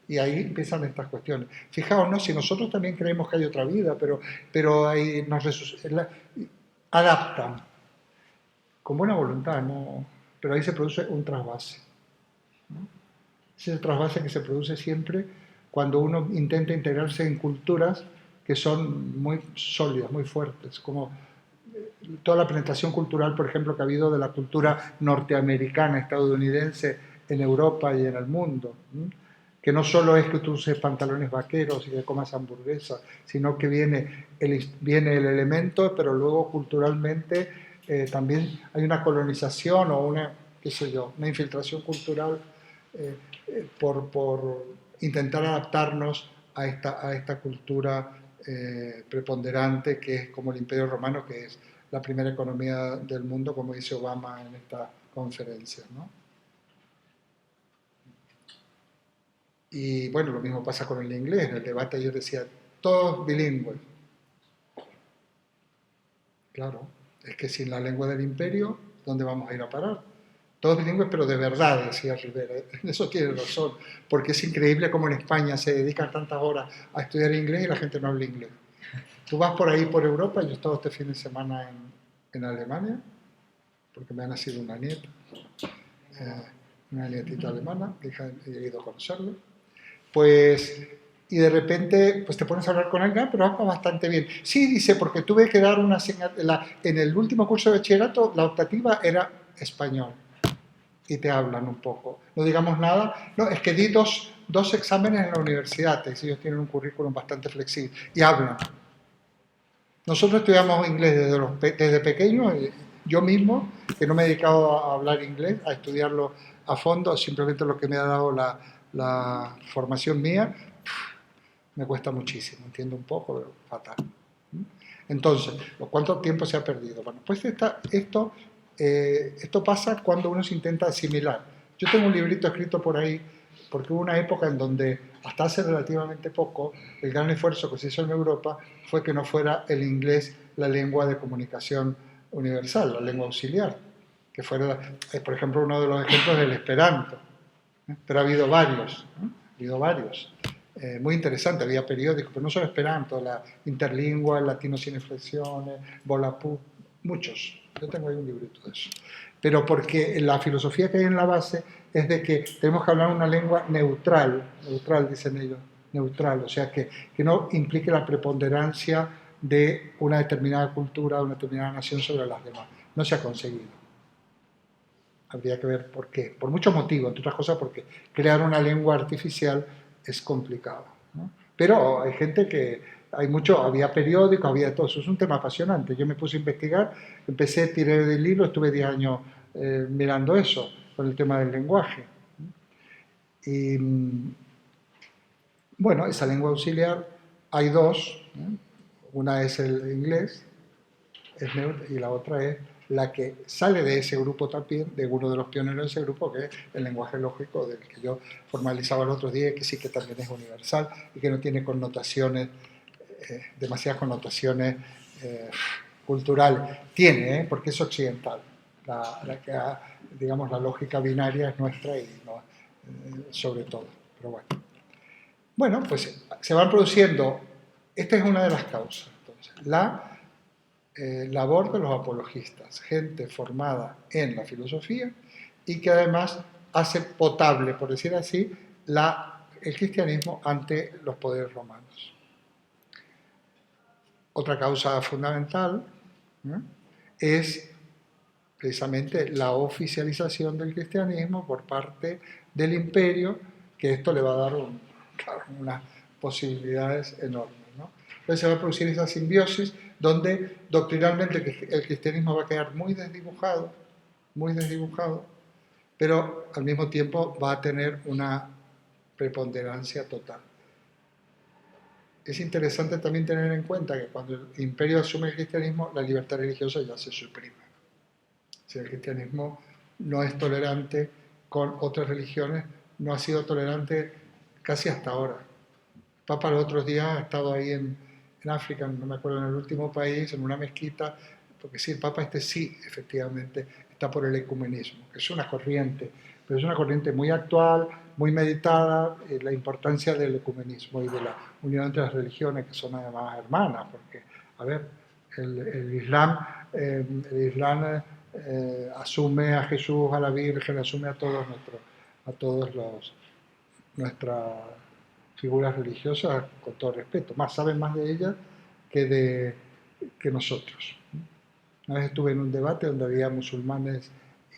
Y ahí empiezan estas cuestiones. Fijaos, ¿no? Si nosotros también creemos que hay otra vida, pero ahí adaptan, con buena voluntad, ¿no? Pero ahí se produce un trasvase. Es el trasvase que se produce siempre cuando uno intenta integrarse en culturas que son muy sólidas, muy fuertes, como toda la penetración cultural, por ejemplo, que ha habido de la cultura norteamericana, estadounidense, en Europa y en el mundo. Que no solo es que tú uses pantalones vaqueros y que comas hamburguesas, sino que viene el elemento, pero luego culturalmente también hay una colonización o una, qué sé yo, una infiltración cultural por intentar adaptarnos a esta cultura preponderante que es como el Imperio Romano, que es la primera economía del mundo, como dice Obama en esta conferencia, ¿no? Y bueno, lo mismo pasa con el inglés. En el debate yo decía, todos bilingües. Claro, es que sin la lengua del imperio, ¿dónde vamos a ir a parar? Todos bilingües, pero de verdad, decía Rivera. En eso tiene razón, porque es increíble cómo en España se dedican tantas horas a estudiar inglés y la gente no habla inglés. Tú vas por ahí, por Europa, yo he estado este fin de semana en Alemania, porque me ha nacido una nieta, una nietita alemana, he ido a conocerla. Pues, y de repente, pues te pones a hablar con alguien, pero habla bastante bien. Sí, dice, porque tuve que dar una señal, en el último curso de bachillerato, la optativa era español. Y te hablan un poco. No digamos nada. No, es que di dos exámenes en la universidad, ellos tienen un currículum bastante flexible, y hablan. Nosotros estudiamos inglés desde pequeños, yo mismo, que no me he dedicado a hablar inglés, a estudiarlo a fondo, simplemente lo que me ha dado la formación mía, me cuesta muchísimo, entiendo un poco, pero fatal. Entonces, ¿cuánto tiempo se ha perdido? Bueno, pues esto pasa cuando uno se intenta asimilar. Yo tengo un librito escrito por ahí, porque hubo una época en donde, hasta hace relativamente poco, el gran esfuerzo que se hizo en Europa fue que no fuera el inglés la lengua de comunicación universal, la lengua auxiliar, que fuera, por ejemplo, uno de los ejemplos del Esperanto. Pero ha habido varios, ¿no? Ha habido varios. Muy interesante, había periódicos, pero no solo Esperanto, la Interlingua, el Latino sin inflexiones, Volapük, muchos. Yo tengo ahí un librito de eso. Pero porque la filosofía que hay en la base es de que tenemos que hablar una lengua neutral dicen ellos, neutral, o sea, que no implique la preponderancia de una determinada cultura, de una determinada nación sobre las demás. No se ha conseguido. Habría que ver por qué. Por muchos motivos, entre otras cosas porque crear una lengua artificial es complicado, ¿no? Pero hay gente que, había periódicos, había todo eso, es un tema apasionante. Yo me puse a investigar, tiré del hilo, estuve 10 años mirando eso, con el tema del lenguaje. Y bueno, esa lengua auxiliar, hay dos, ¿no? Una es el inglés, y la otra es la que sale de ese grupo también, de uno de los pioneros de ese grupo, que es el lenguaje lógico, del que yo formalizaba el otro día, que sí que también es universal y que no tiene connotaciones, demasiadas connotaciones culturales. Tiene, porque es occidental. Digamos, la lógica binaria es nuestra y no, sobre todo. Pero bueno. Bueno, pues se van produciendo, esta es una de las causas, entonces, la labor de los apologistas, gente formada en la filosofía y que además hace potable, por decir así, el cristianismo ante los poderes romanos. Otra causa fundamental, ¿no?, es precisamente la oficialización del cristianismo por parte del imperio, que esto le va a dar unas posibilidades enormes, ¿no? Entonces se va a producir esa simbiosis donde doctrinalmente el cristianismo va a quedar muy desdibujado, pero al mismo tiempo va a tener una preponderancia total. Es interesante también tener en cuenta que cuando el imperio asume el cristianismo, la libertad religiosa ya se suprime. Si el cristianismo no es tolerante con otras religiones, no ha sido tolerante casi hasta ahora. El Papa los otros días ha estado ahí en África, no me acuerdo, en el último país, en una mezquita, porque sí, el Papa sí, efectivamente, está por el ecumenismo, que es una corriente, pero es una corriente muy actual, muy meditada, la importancia del ecumenismo y de la unión entre las religiones, que son además hermanas, porque, a ver, el Islam asume a Jesús, a la Virgen, asume a todos nuestras figuras religiosas con todo respeto. Más saben más de ellas que nosotros. Una vez estuve en un debate donde había musulmanes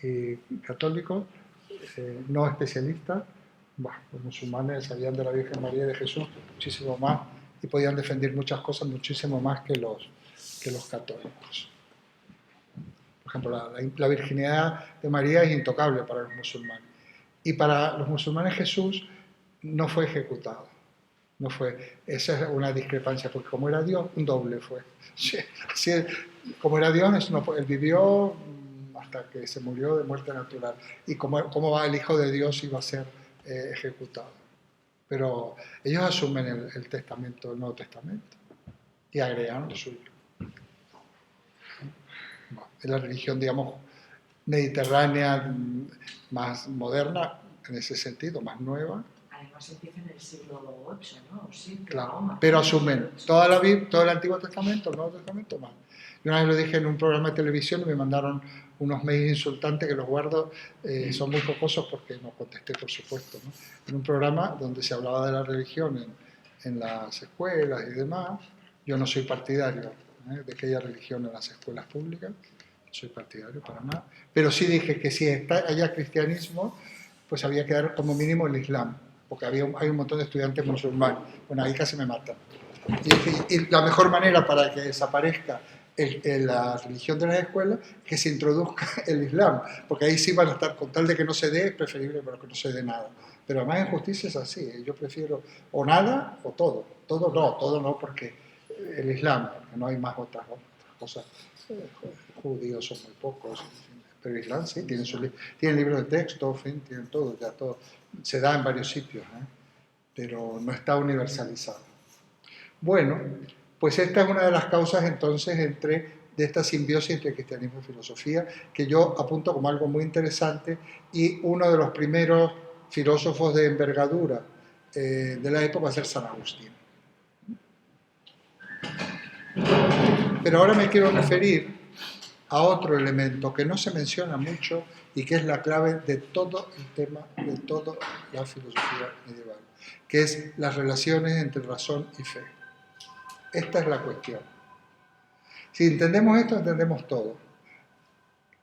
y católicos, no especialistas. Los musulmanes sabían de la Virgen María y de Jesús muchísimo más y podían defender muchas cosas muchísimo más que los católicos. Por ejemplo, la virginidad de María es intocable para los musulmanes. Y para los musulmanes Jesús no fue ejecutado. No fue. Esa es una discrepancia, porque como era Dios, un doble fue. Como era Dios, él vivió hasta que se murió de muerte natural. Y cómo va el Hijo de Dios iba a ser ejecutado. Pero ellos asumen el testamento, el Nuevo Testamento, y agregan lo suyo. Es la religión, digamos, mediterránea, más moderna, en ese sentido, más nueva. Además empieza en el siglo VIII, ¿no? Sí, claro, pero asumen todo el Antiguo Testamento, el Nuevo Testamento, más. Yo una vez lo dije en un programa de televisión y me mandaron unos mails insultantes que los guardo, son muy jocosos porque no contesté, por supuesto, ¿no? En un programa donde se hablaba de la religión en las escuelas y demás. Yo no soy partidario de que haya religión en las escuelas públicas, no soy partidario para nada, pero sí dije que si haya cristianismo, pues había que dar como mínimo el Islam, porque hay un montón de estudiantes musulmanes. Bueno, ahí casi me matan. Y la mejor manera para que desaparezca la religión de las escuelas es que se introduzca el Islam, porque ahí sí van a estar, con tal de que no se dé, es preferible pero que no se dé nada. Pero además en justicia es así, yo prefiero o nada o todo. Todo no, porque el Islam, porque no hay más otras cosas. Judíos son muy pocos, pero el Islam sí, tiene libros de texto, en fin, tienen todo, ya todo. Se da en varios sitios, pero no está universalizado. Bueno, pues esta es una de las causas entonces de esta simbiosis entre cristianismo y filosofía, que yo apunto como algo muy interesante, y uno de los primeros filósofos de envergadura de la época va a ser San Agustín. Pero ahora me quiero referir a otro elemento que no se menciona mucho y que es la clave de todo el tema, de toda la filosofía medieval, que es las relaciones entre razón y fe. Esta es la cuestión. Si entendemos esto, entendemos todo.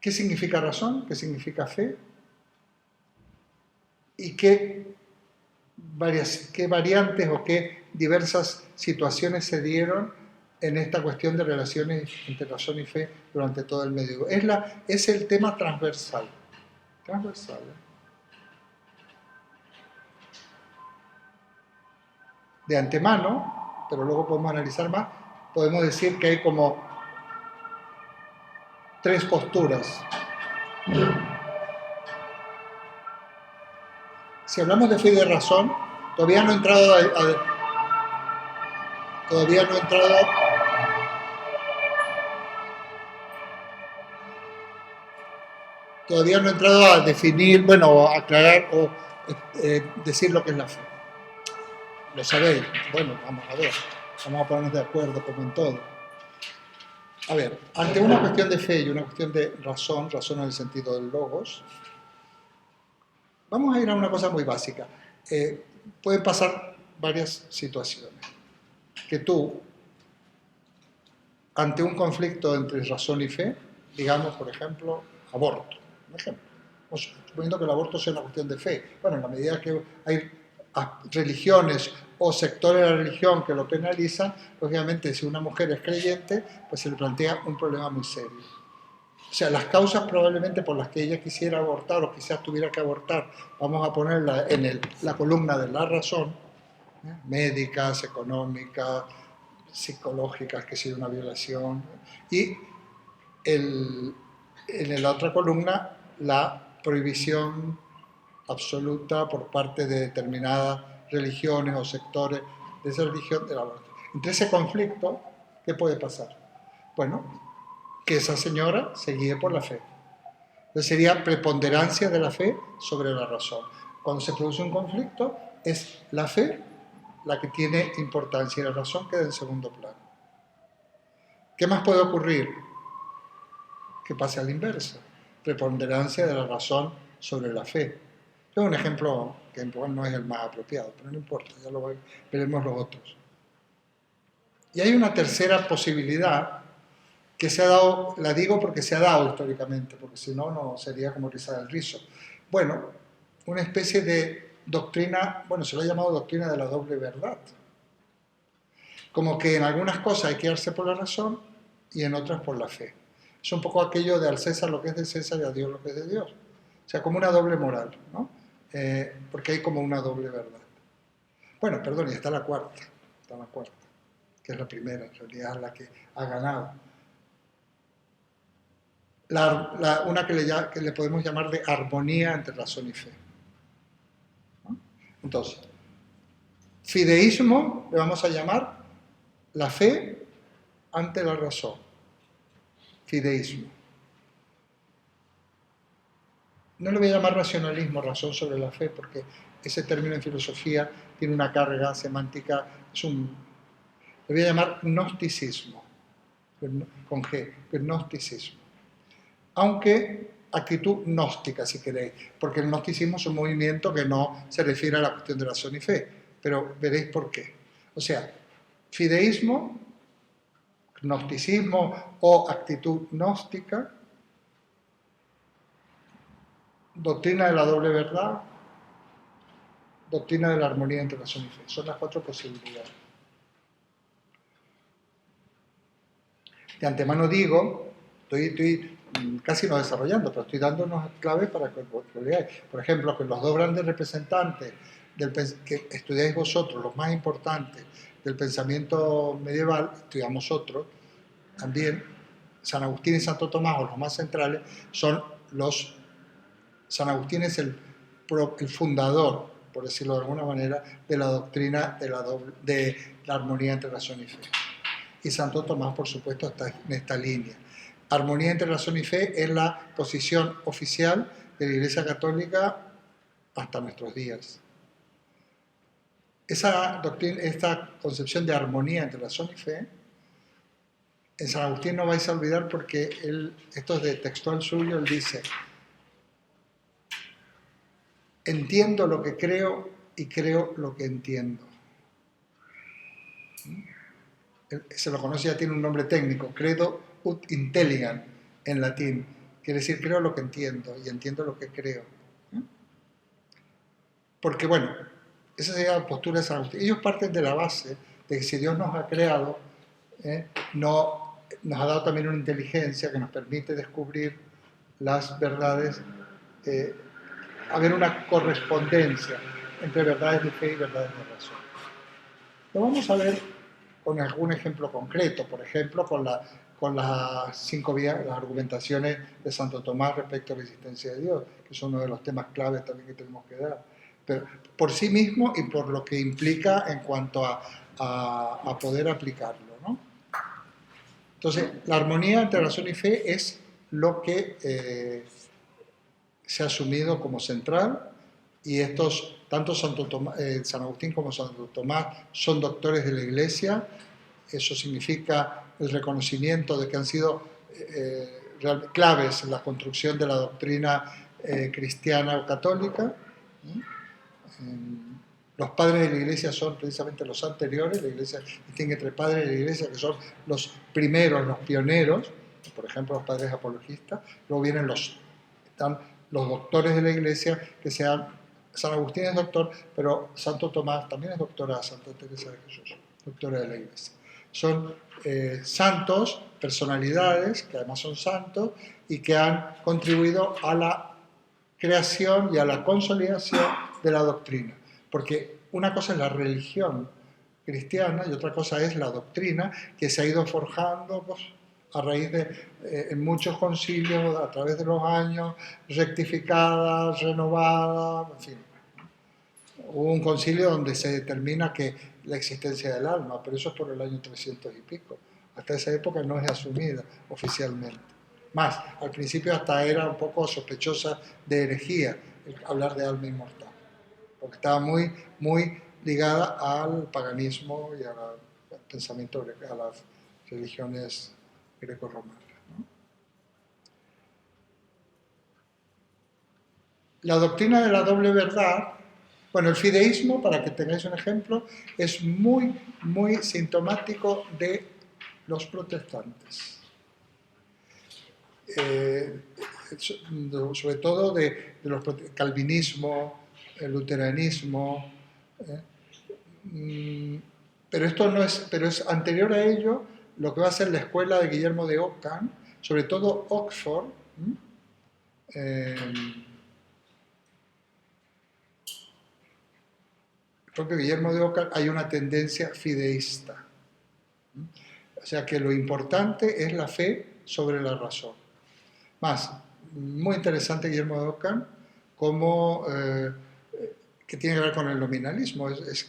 ¿Qué significa razón? ¿Qué significa fe? ¿Y qué variantes o qué diversas situaciones se dieron en esta cuestión de relaciones entre razón y fe durante todo el medievo? Es el tema transversal. Transversal. De antemano, pero luego podemos analizar más, podemos decir que hay como tres posturas. Si hablamos de fe y de razón, todavía no he entrado a definir, bueno, a aclarar o decir lo que es la fe. Lo sabéis. Bueno, vamos a ver. Vamos a ponernos de acuerdo como en todo. A ver, ante una cuestión de fe y una cuestión de razón en el sentido del logos, vamos a ir a una cosa muy básica. Pueden pasar varias situaciones. Que tú, ante un conflicto entre razón y fe, digamos, por ejemplo, aborto, por ejemplo, suponiendo que el aborto sea una cuestión de fe, bueno, en la medida que hay religiones o sectores de la religión que lo penalizan, lógicamente si una mujer es creyente, pues se le plantea un problema muy serio. O sea, las causas probablemente por las que ella quisiera abortar o quizás tuviera que abortar, vamos a ponerla en la columna de la razón, médicas, económicas, psicológicas, que sea una violación, y en la otra columna la prohibición absoluta por parte de determinadas religiones o sectores de esa religión del aborto. Entre ese conflicto, ¿qué puede pasar? Bueno, que esa señora se guíe por la fe. Entonces sería preponderancia de la fe sobre la razón. Cuando se produce un conflicto, es la fe la que tiene importancia y la razón queda en segundo plano. ¿Qué más puede ocurrir? Que pase a la inversa. Preponderancia de la razón sobre la fe. Es un ejemplo que no es el más apropiado, pero no importa, ya lo veremos los otros. Y hay una tercera posibilidad que se ha dado, la digo porque se ha dado históricamente, porque si no, no sería como rizar el rizo. Bueno, una especie de doctrina, bueno, se lo ha llamado doctrina de la doble verdad. Como que en algunas cosas hay que irse por la razón y en otras por la fe. Es un poco aquello de al César lo que es de César y a Dios lo que es de Dios. O sea, como una doble moral, ¿no? Porque hay como una doble verdad. Bueno, perdón, y está la cuarta, que es la primera, en realidad es la que ha ganado. Una que le podemos llamar de armonía entre razón y fe. ¿No? Entonces, fideísmo le vamos a llamar la fe ante la razón. Fideísmo. No le voy a llamar racionalismo, razón sobre la fe, porque ese término en filosofía tiene una carga semántica, le voy a llamar gnosticismo, con G, gnosticismo. Aunque actitud gnóstica, si queréis, porque el gnosticismo es un movimiento que no se refiere a la cuestión de razón y fe, pero veréis por qué. O sea, fideísmo, gnosticismo o actitud gnóstica, doctrina de la doble verdad, doctrina de la armonía entre razón y fe. Son las cuatro posibilidades. De antemano digo, estoy casi no desarrollando, pero estoy dando unas claves para que lo leáis. Por ejemplo, que los dos grandes representantes que estudiáis vosotros, los más importantes del pensamiento medieval, estudiamos otros, también San Agustín y Santo Tomás, o los más centrales, son los... San Agustín es el fundador, por decirlo de alguna manera, de la doctrina de la armonía entre razón y fe. Y Santo Tomás, por supuesto, está en esta línea. Armonía entre razón y fe es la posición oficial de la Iglesia Católica hasta nuestros días. Esa doctrina, esta concepción de armonía entre razón y fe, en San Agustín no vais a olvidar porque esto es de textual suyo, él dice: entiendo lo que creo y creo lo que entiendo. Se lo conoce, ya tiene un nombre técnico, credo ut intelligam en latín. Quiere decir, creo lo que entiendo y entiendo lo que creo. Porque, bueno, esa sería la postura de San Agustín. Ellos parten de la base de que si Dios nos ha creado, nos ha dado también una inteligencia que nos permite descubrir las verdades, haber una correspondencia entre verdades de fe y verdades de razón. Lo vamos a ver con algún ejemplo concreto, por ejemplo, con con las 5 vías, las argumentaciones de Santo Tomás respecto a la existencia de Dios, que son uno de los temas claves también que tenemos que dar. Pero por sí mismo y por lo que implica en cuanto a poder aplicarlo, ¿no? Entonces, la armonía entre razón y fe es lo que se ha asumido como central, y estos, tanto San Agustín como Santo Tomás, son doctores de la Iglesia. Eso significa el reconocimiento de que han sido claves en la construcción de la doctrina cristiana o católica. Los padres de la Iglesia son precisamente los anteriores. La Iglesia distingue entre padres de la Iglesia, que son los primeros, los pioneros, por ejemplo los padres apologistas. Luego vienen están los doctores de la Iglesia, que sean, San Agustín es doctor, pero Santo Tomás también es doctora, Santa Teresa de Jesús, doctora de la Iglesia. Son santos, personalidades, que además son santos, y que han contribuido a la creación y a la consolidación de la doctrina. Porque una cosa es la religión cristiana y otra cosa es la doctrina, que se ha ido forjando pues, a raíz de en muchos concilios, a través de los años, rectificada, renovada, en fin. Hubo un concilio donde se determina que la existencia del alma, pero eso es por el año 300 y pico. Hasta esa época no es asumida oficialmente. Más, al principio hasta era un poco sospechosa de herejía hablar de alma inmortal, porque estaba muy, muy ligada al paganismo y al pensamiento, a las religiones grecorromanas, ¿no? La doctrina de la doble verdad, bueno, el fideísmo, para que tengáis un ejemplo, es muy, muy sintomático de los protestantes. Sobre todo de los calvinismo, el luteranismo, pero esto no es, pero es anterior a ello lo que va a ser la escuela de Guillermo de Ockham, sobre todo Oxford. El propio Guillermo de Ockham, hay una tendencia fideísta. O sea que lo importante es la fe sobre la razón. Más, muy interesante Guillermo de Ockham, como, que tiene que ver con el nominalismo. Es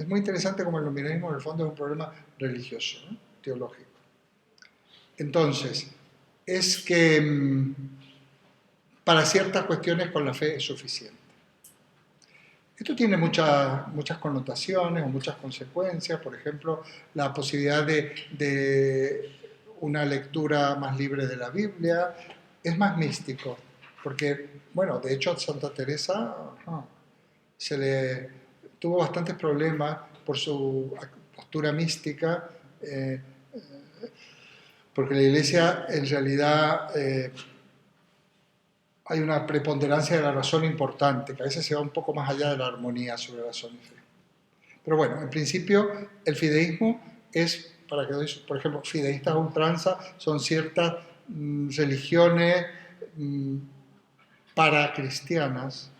muy interesante como el nominalismo en el fondo es un problema religioso, ¿no? Teológico. Entonces, es que para ciertas cuestiones con la fe es suficiente. Esto tiene muchas connotaciones o muchas consecuencias, por ejemplo, la posibilidad de una lectura más libre de la Biblia, es más místico, porque, bueno, de hecho a Santa Teresa se le tuvo bastantes problemas por su postura mística, porque la Iglesia en realidad hay una preponderancia de la razón importante, que a veces se va un poco más allá de la armonía sobre razón y fe. Pero bueno, en principio el fideísmo es, para que doy, por ejemplo, fideístas a ultranza son ciertas religiones paracristianas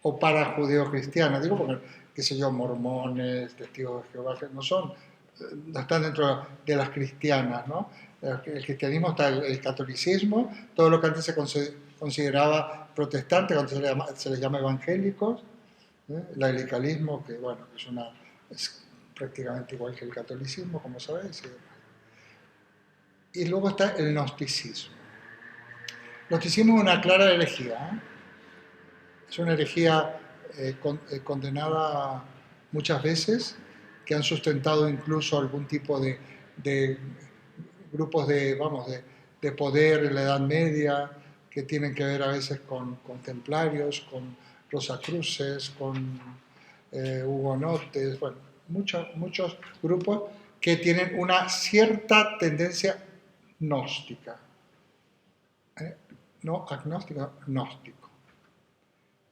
o para judeocristianas, digo porque, qué sé yo, mormones, testigos de Jehová, no están dentro de las cristianas, ¿no? El cristianismo está el catolicismo, todo lo que antes se consideraba protestante, cuando se les llama evangélicos, el anglicanismo, que bueno, es prácticamente igual que el catolicismo, como sabéis. Y luego está el gnosticismo. El gnosticismo es una clara herejía, es una herejía condenada muchas veces, que han sustentado incluso algún tipo de grupos de poder en la Edad Media, que tienen que ver a veces con templarios, con rosacruces, con hugonotes, bueno, muchos grupos que tienen una cierta tendencia gnóstica. No agnóstico, gnóstico.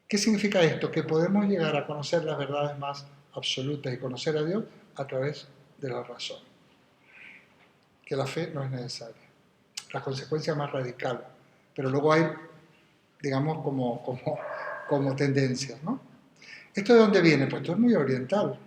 ¿Qué significa esto? Que podemos llegar a conocer las verdades más absolutas y conocer a Dios a través de la razón. Que la fe no es necesaria. La consecuencia más radical. Pero luego hay, digamos, como tendencias, ¿no? ¿Esto de dónde viene? Pues esto es muy oriental.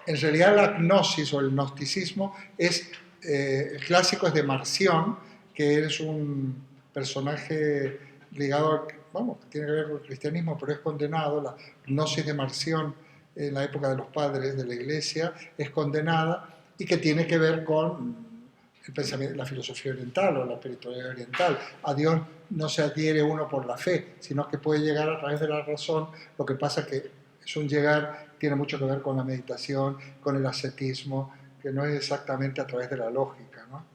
En realidad la gnosis o el gnosticismo es el clásico es de Marción, que es un personaje ligado, vamos, que tiene que ver con el cristianismo, pero es condenado. La gnosis de Marción, en la época de los padres de la Iglesia, es condenada y que tiene que ver con el pensamiento, la filosofía oriental o la espiritualidad oriental. A Dios no se adhiere uno por la fe, sino que puede llegar a través de la razón. Lo que pasa que es un llegar, tiene mucho que ver con la meditación, con el ascetismo, que no es exactamente a través de la lógica, ¿no?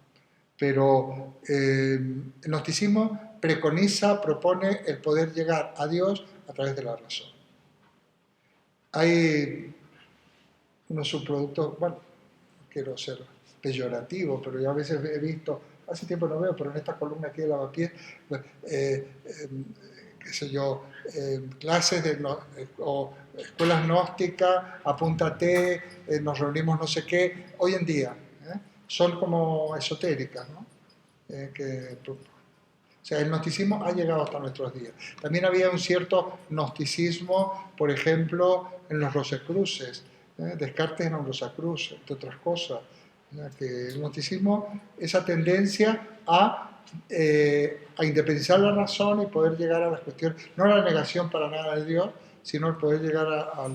Pero el gnosticismo preconiza, propone el poder llegar a Dios a través de la razón. Hay unos subproductos, bueno, no quiero ser peyorativo, pero yo a veces he visto, hace tiempo no veo, pero en esta columna aquí de Lavapiés, qué sé yo, clases o escuelas gnósticas, apúntate, nos reunimos no sé qué, hoy en día, son como esotéricas, ¿no? O sea, el gnosticismo ha llegado hasta nuestros días. También había un cierto gnosticismo, por ejemplo, en los Rosacruces. Descartes era un Rosacruz, entre otras cosas. Que el gnosticismo, esa tendencia a independizar la razón y poder llegar a las cuestiones, no la negación para nada de Dios, sino el poder llegar a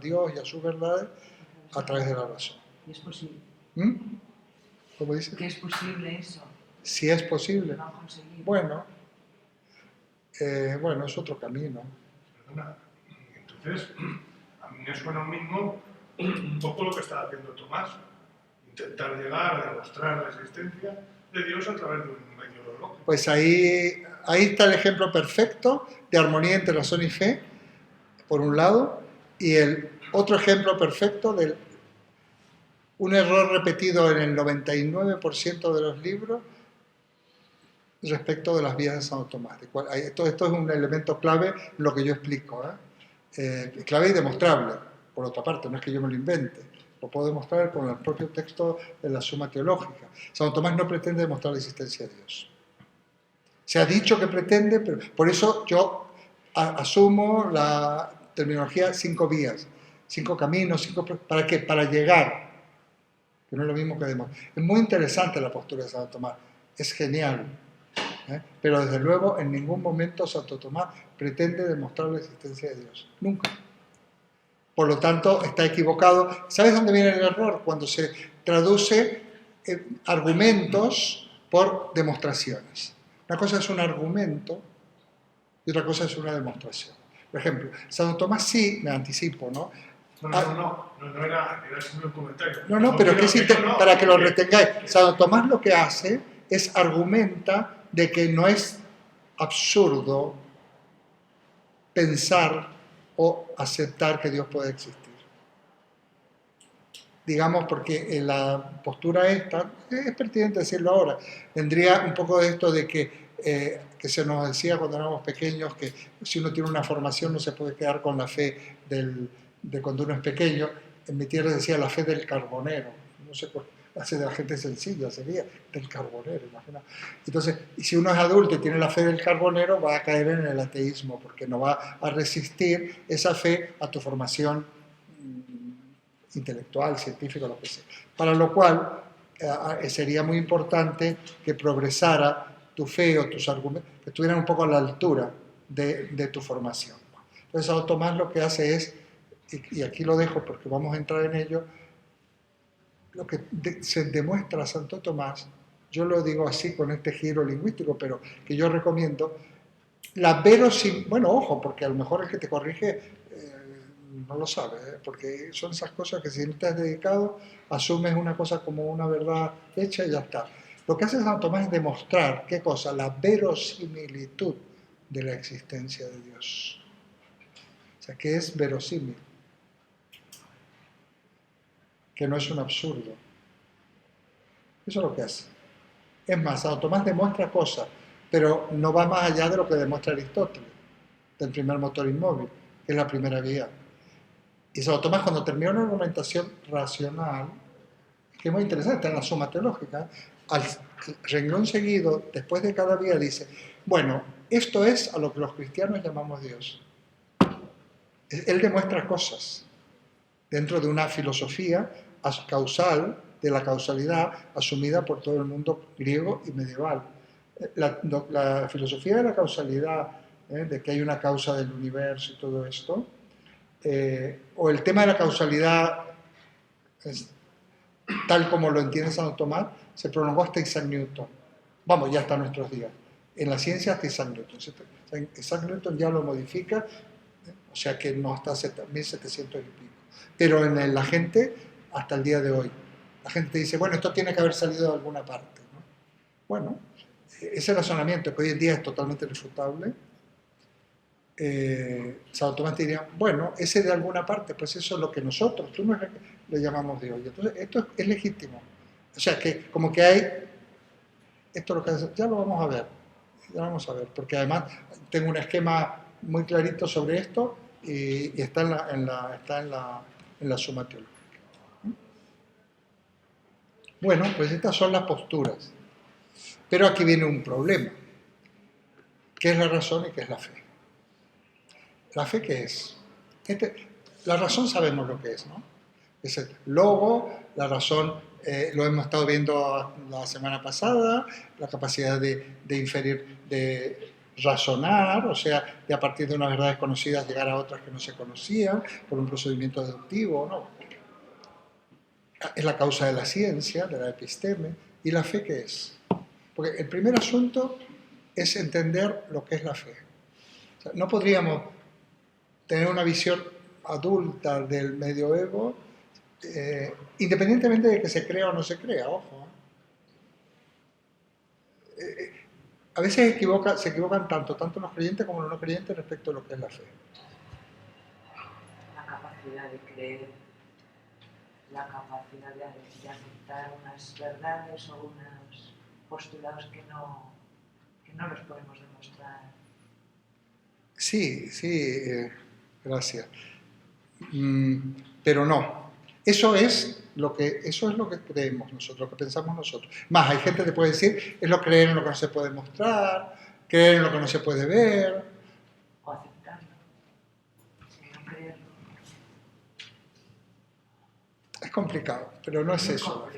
Dios y a sus verdades a través de la razón. ¿Y es posible? ¿Cómo dice? ¿Que es posible eso? Si es posible. No conseguir. Bueno, es otro camino. Perdona, entonces, a mí me suena mismo un poco lo que está haciendo Tomás. Intentar llegar a demostrar la existencia de Dios a través de un medio lógico. Pues ahí está el ejemplo perfecto de armonía entre razón y fe, por un lado, y el otro ejemplo perfecto de un error repetido en el 99% de los libros respecto de las vías de Santo Tomás. Esto es un elemento clave en lo que yo explico. Clave y demostrable, por otra parte, no es que yo me lo invente. Lo puedo demostrar con el propio texto de la Suma Teológica. Santo Tomás no pretende demostrar la existencia de Dios. Se ha dicho que pretende, pero por eso yo asumo la terminología 5 vías, 5 caminos, ¿para qué? Para llegar, que no es lo mismo que demostrar. Es muy interesante la postura de Santo Tomás, es genial, pero desde luego en ningún momento Santo Tomás pretende demostrar la existencia de Dios, nunca. Por lo tanto, está equivocado. ¿Sabes dónde viene el error? Cuando se traduce argumentos por demostraciones. Una cosa es un argumento y otra cosa es una demostración. Por ejemplo, Santo Tomás sí, me anticipo, ¿no? No era siempre un comentario. No, pero para que lo retengáis. Santo Tomás lo que hace es argumenta de que no es absurdo pensar o aceptar que Dios puede existir. Digamos, porque en la postura esta, es pertinente decirlo ahora, vendría un poco de esto de que se nos decía cuando éramos pequeños que si uno tiene una formación no se puede quedar con la fe de cuando uno es pequeño. En mi tierra decía la fe del carbonero, no sé por qué, la fe de la gente sencilla sería del carbonero, imagina. Entonces, y si uno es adulto y tiene la fe del carbonero, va a caer en el ateísmo, porque no va a resistir esa fe a tu formación intelectual, científica, lo que sea. Para lo cual sería muy importante que progresara tu fe o tus argumentos, que estuvieran un poco a la altura de tu formación. Entonces, Santo Tomás lo que hace es, y aquí lo dejo porque vamos a entrar en ello, lo que se demuestra a Santo Tomás, yo lo digo así con este giro lingüístico, pero que yo recomiendo, la verosimilitud, bueno, ojo, porque a lo mejor el que te corrige no lo sabe, porque son esas cosas que si no te has dedicado, asumes una cosa como una verdad hecha y ya está. Lo que hace Santo Tomás es demostrar, ¿qué cosa? La verosimilitud de la existencia de Dios. O sea, que es verosímil, que no es un absurdo. Eso es lo que hace. Es más, Santo Tomás demuestra cosas, pero no va más allá de lo que demuestra Aristóteles, del primer motor inmóvil, que es la primera vía. Y Santo Tomás, cuando termina una argumentación racional, que es muy interesante, está en la Suma Teológica, al renglón seguido, después de cada vía, dice, bueno, esto es a lo que los cristianos llamamos Dios. Él demuestra cosas dentro de una filosofía causal, de la causalidad asumida por todo el mundo griego y medieval. La filosofía de la causalidad, de que hay una causa del universo y todo esto, o el tema de la causalidad tal como lo entiende Santo Tomás, se prolongó hasta Isaac Newton. Vamos, ya hasta nuestros días. En la ciencia hasta Isaac Newton. Isaac Newton ya lo modifica, o sea que no hasta 1700 y pico. Pero en la gente, hasta el día de hoy. La gente dice, bueno, esto tiene que haber salido de alguna parte, ¿no? Bueno, ese razonamiento que hoy en día es totalmente irrefutable, Santo Tomás te diría, bueno, ese de alguna parte, pues eso es lo que nosotros, tú no le llamamos Dios. Y entonces, esto es legítimo. O sea, que como que hay, esto lo que ya lo vamos a ver, porque además tengo un esquema muy clarito sobre esto y está en la suma teológica. Bueno, pues estas son las posturas. Pero aquí viene un problema. ¿Qué es la razón y qué es la fe? ¿La fe qué es? La razón sabemos lo que es, ¿no? Es el logo, la razón, lo hemos estado viendo la semana pasada, la capacidad de inferir, de razonar, o sea, de a partir de unas verdades conocidas llegar a otras que no se conocían, por un procedimiento deductivo, ¿no? Es la causa de la ciencia, de la episteme. ¿Y la fe qué es? Porque el primer asunto es entender lo que es la fe. O sea, no podríamos tener una visión adulta del medioevo, independientemente de que se crea o no se crea, ojo. A veces se equivocan tanto los creyentes como los no creyentes respecto a lo que es la fe. La capacidad de creer, la capacidad de aceptar unas verdades o unos postulados que no los podemos demostrar. Sí, gracias. Pero no. Eso es lo que creemos nosotros, lo que pensamos nosotros. Más, hay gente que puede decir, es lo creer en lo que no se puede mostrar, creer en lo que no se puede ver. O aceptarlo, no creerlo. Es complicado, pero no es eso.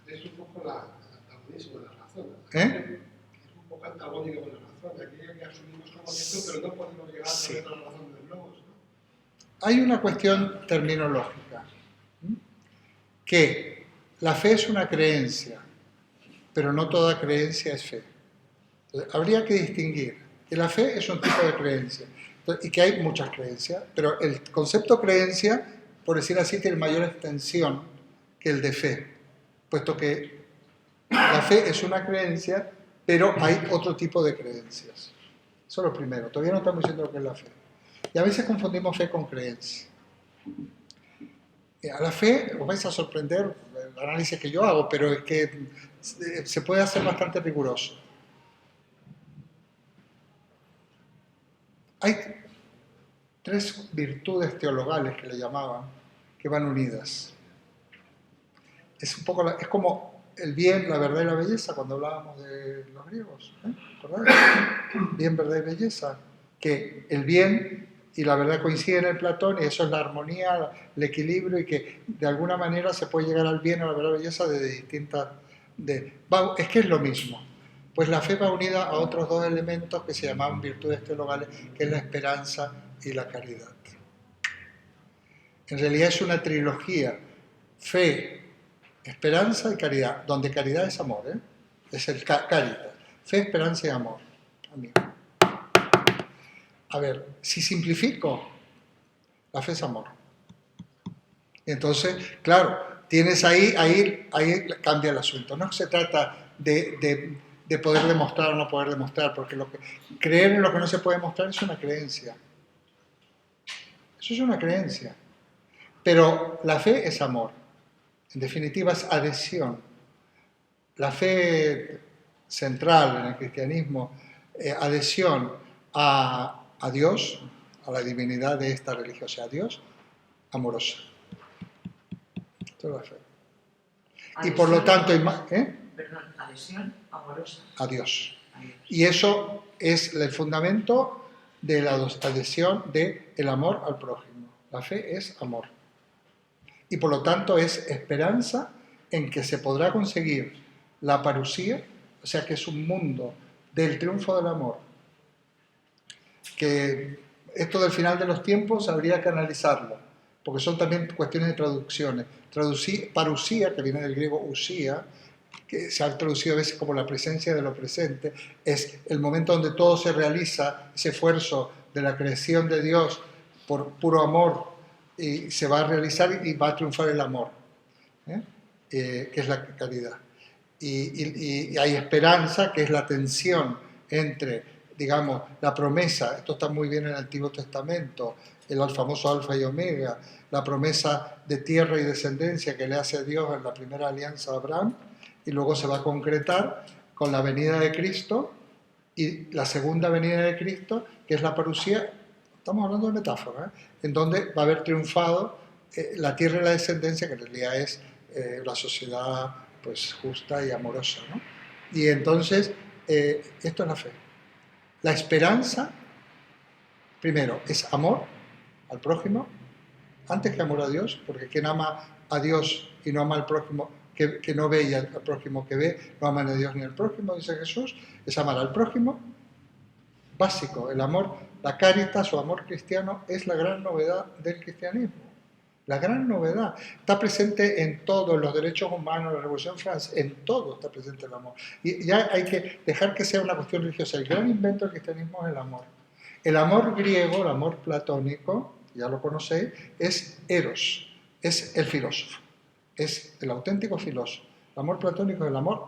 Es un poco el antagonismo de la razón. ¿Eh? Es un poco antagónico con la razón. Aquí hay que asumimos como cierto, pero no podemos llegar a ver la razón del logos, ¿no? Hay una cuestión terminológica, que la fe es una creencia, pero no toda creencia es fe. Entonces, habría que distinguir que la fe es un tipo de creencia y que hay muchas creencias, pero el concepto creencia, por decir así, tiene mayor extensión que el de fe, puesto que la fe es una creencia, pero hay otro tipo de creencias. Eso es lo primero. Todavía no estamos diciendo lo que es la fe. Y a veces confundimos fe con creencia. A la fe os vais a sorprender el análisis que yo hago, pero es que se puede hacer bastante riguroso. Hay 3 virtudes teologales que le llamaban, que van unidas. Es como el bien, la verdad y la belleza, cuando hablábamos de los griegos. ¿Recordáis? Bien, verdad y belleza. Que el bien y la verdad coinciden en Platón, y eso es la armonía, el equilibrio, y que de alguna manera se puede llegar al bien o a la verdad y belleza de distintas... es que es lo mismo. Pues la fe va unida a otros 2 elementos que se llamaban virtudes teologales, que es la esperanza y la caridad. En realidad es una trilogía: fe, esperanza y caridad, donde caridad es amor, ¿eh? Es el caritas. Fe, esperanza y amor. Amigo. A ver, si simplifico, la fe es amor. Entonces, claro, tienes ahí cambia el asunto. No se trata de poder demostrar o no poder demostrar, porque creer en lo que no se puede demostrar es una creencia. Eso es una creencia. Pero la fe es amor. En definitiva, es adhesión. La fe central en el cristianismo, adhesión a Dios, a la divinidad de esta religión, o sea, a Dios, amorosa. Esto es la fe. Adhesión, y por lo tanto, adhesión amorosa. A Dios. Y eso es el fundamento de la adhesión del amor al prójimo. La fe es amor. Y por lo tanto es esperanza en que se podrá conseguir la parusía, o sea que es un mundo del triunfo del amor, que esto del final de los tiempos habría que analizarlo, porque son también cuestiones de traducciones. Parusía, que viene del griego usía, que se ha traducido a veces como la presencia de lo presente, es el momento donde todo se realiza, ese esfuerzo de la creación de Dios por puro amor, y se va a realizar y va a triunfar el amor, que es la caridad. Y hay esperanza, que es la tensión entre, digamos, la promesa, esto está muy bien en el Antiguo Testamento, el famoso Alfa y Omega, la promesa de tierra y descendencia que le hace Dios en la primera alianza a Abraham, y luego se va a concretar con la venida de Cristo y la segunda venida de Cristo, que es la parusía, estamos hablando de metáfora, en donde va a haber triunfado la tierra y la descendencia, que en realidad es la sociedad pues justa y amorosa, ¿no? Y entonces, esto es la fe. La esperanza, primero, es amor al prójimo, antes que amor a Dios, porque quien ama a Dios y no ama al prójimo, que no ve, y al prójimo que ve, no ama ni a Dios ni al prójimo, dice Jesús, es amar al prójimo. Básico, el amor, la caritas o amor cristiano es la gran novedad del cristianismo. La gran novedad. Está presente en todos los derechos humanos, la Revolución Francesa, en todo está presente el amor. Y ya hay que dejar que sea una cuestión religiosa. El gran invento del cristianismo es el amor. El amor griego, el amor platónico, ya lo conocéis, es eros, es el filósofo, es el auténtico filósofo. El amor platónico es el amor,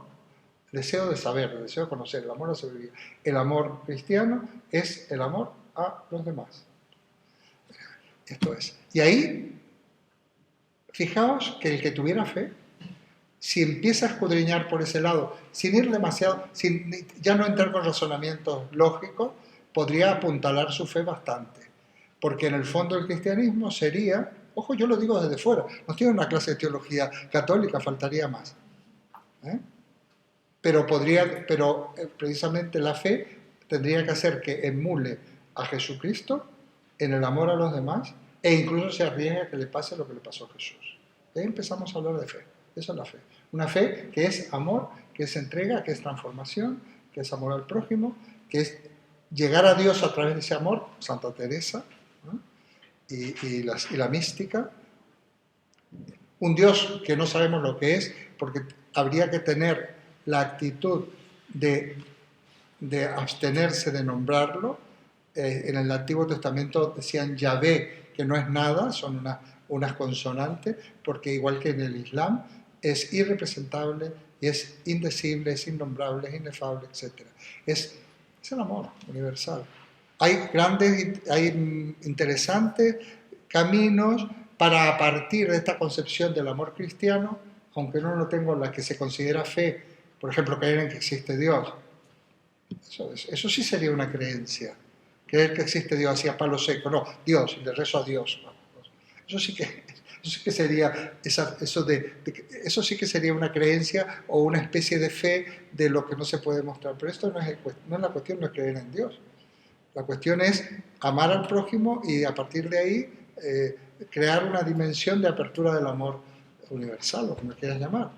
el deseo de saber, el deseo de conocer, el amor a la sabiduría. El amor cristiano es el amor a los demás. Esto es. Y ahí, fijaos que el que tuviera fe, si empieza a escudriñar por ese lado, sin ir demasiado, sin ya no entrar con razonamientos lógicos, podría apuntalar su fe bastante. Porque en el fondo el cristianismo sería, ojo, yo lo digo desde fuera, no tiene una clase de teología católica, faltaría más. Pero precisamente la fe tendría que hacer que emule a Jesucristo en el amor a los demás e incluso se arriesgue a que le pase lo que le pasó a Jesús. Ahí empezamos a hablar de fe. Eso es la fe. Una fe que es amor, que es entrega, que es transformación, que es amor al prójimo, que es llegar a Dios a través de ese amor, Santa Teresa, ¿no? y la mística. Un Dios que no sabemos lo que es, porque habría que tener la actitud de abstenerse de nombrarlo. En el Antiguo Testamento decían Yahvé, que no es nada, son unas consonantes, porque igual que en el Islam, es irrepresentable y es indecible, es innombrable, es inefable, etc. Es el amor universal. Hay interesantes caminos para, a partir de esta concepción del amor cristiano, aunque no lo tengo la que se considera fe, por ejemplo, creer en que existe Dios. Eso sí sería una creencia. Creer que existe Dios así a palo seco. No, Dios, y le rezo a Dios. Eso sí que sería eso sí que sería una creencia o una especie de fe de lo que no se puede mostrar. Pero esto no es la cuestión, no es creer en Dios. La cuestión es amar al prójimo y a partir de ahí crear una dimensión de apertura del amor universal, o como quieras llamar.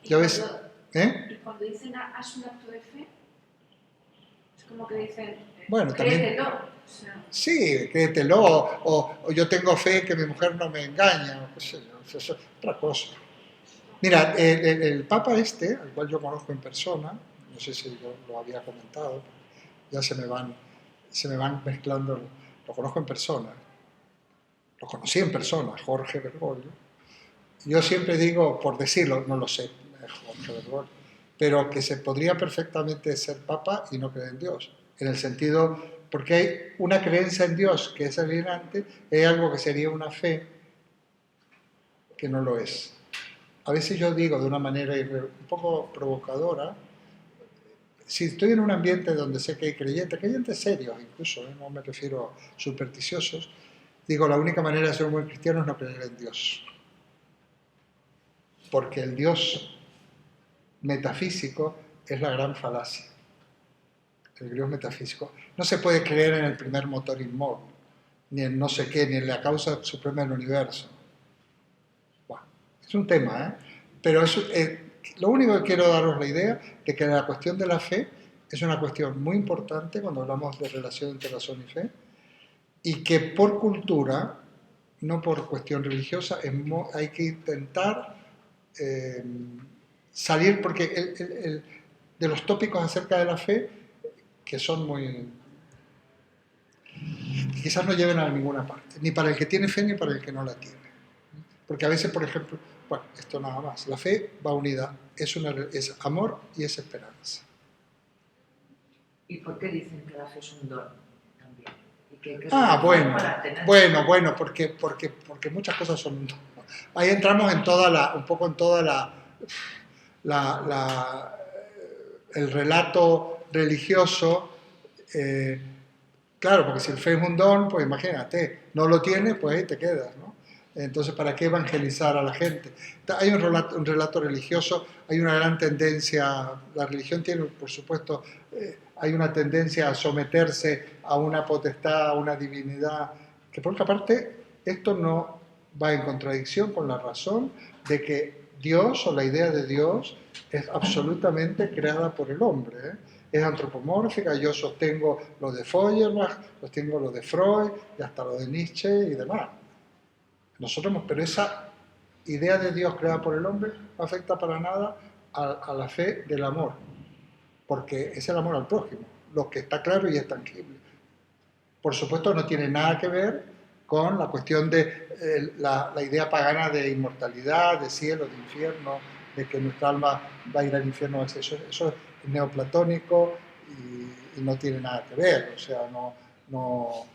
Y cuando dicen haz un acto de fe, es como que dicen, bueno, créetelo. También, sí, créetelo, o yo tengo fe que mi mujer no me engaña, o qué sé yo, eso es otra cosa. Mira, el Papa al cual yo conozco en persona, no sé si lo había comentado, ya se me van mezclando, lo conozco en persona, lo conocí en persona, Jorge Bergoglio. Yo siempre digo, por decirlo, no lo sé, Jorge Bergoglio, pero que se podría perfectamente ser Papa y no creer en Dios, en el sentido, porque hay una creencia en Dios que es alienante, hay algo que sería una fe que no lo es. A veces yo digo de una manera un poco provocadora, si estoy en un ambiente donde sé que hay creyentes serios incluso, no me refiero a supersticiosos, digo, la única manera de ser un buen cristiano es no creer en Dios. Porque el Dios metafísico es la gran falacia. El Dios metafísico. No se puede creer en el primer motor inmóvil, ni en no sé qué, ni en la causa suprema del universo. Bueno, es un tema, Pero lo único que quiero daros la idea de que la cuestión de la fe es una cuestión muy importante cuando hablamos de relación entre razón y fe, y que por cultura, no por cuestión religiosa, hay que intentar salir, porque de los tópicos acerca de la fe, que son muy... quizás no lleven a ninguna parte, ni para el que tiene fe ni para el que no la tiene. Porque a veces, por ejemplo, bueno, esto nada más, la fe va unida, es amor y es esperanza. ¿Y por qué dicen que la fe es un don también? ¿Y que bueno, porque muchas cosas son un don. Ahí entramos un poco en toda el relato religioso. Claro, porque si el fe es un don, pues imagínate, no lo tienes, pues ahí te quedas, ¿no? Entonces, ¿para qué evangelizar a la gente? Hay un relato religioso, hay una gran tendencia, la religión tiene, por supuesto, hay una tendencia a someterse a una potestad, a una divinidad, que por otra parte, esto no va en contradicción con la razón de que Dios o la idea de Dios es absolutamente creada por el hombre, ¿eh? Es antropomórfica, yo sostengo lo de Feuerbach, sostengo lo de Freud y hasta lo de Nietzsche y demás. Pero esa idea de Dios creada por el hombre no afecta para nada a la fe del amor, porque es el amor al prójimo, lo que está claro y es tangible. Por supuesto no tiene nada que ver con la cuestión de la idea pagana de inmortalidad, de cielo, de infierno, de que nuestra alma va a ir al infierno. Eso es neoplatónico y no tiene nada que ver, o sea, no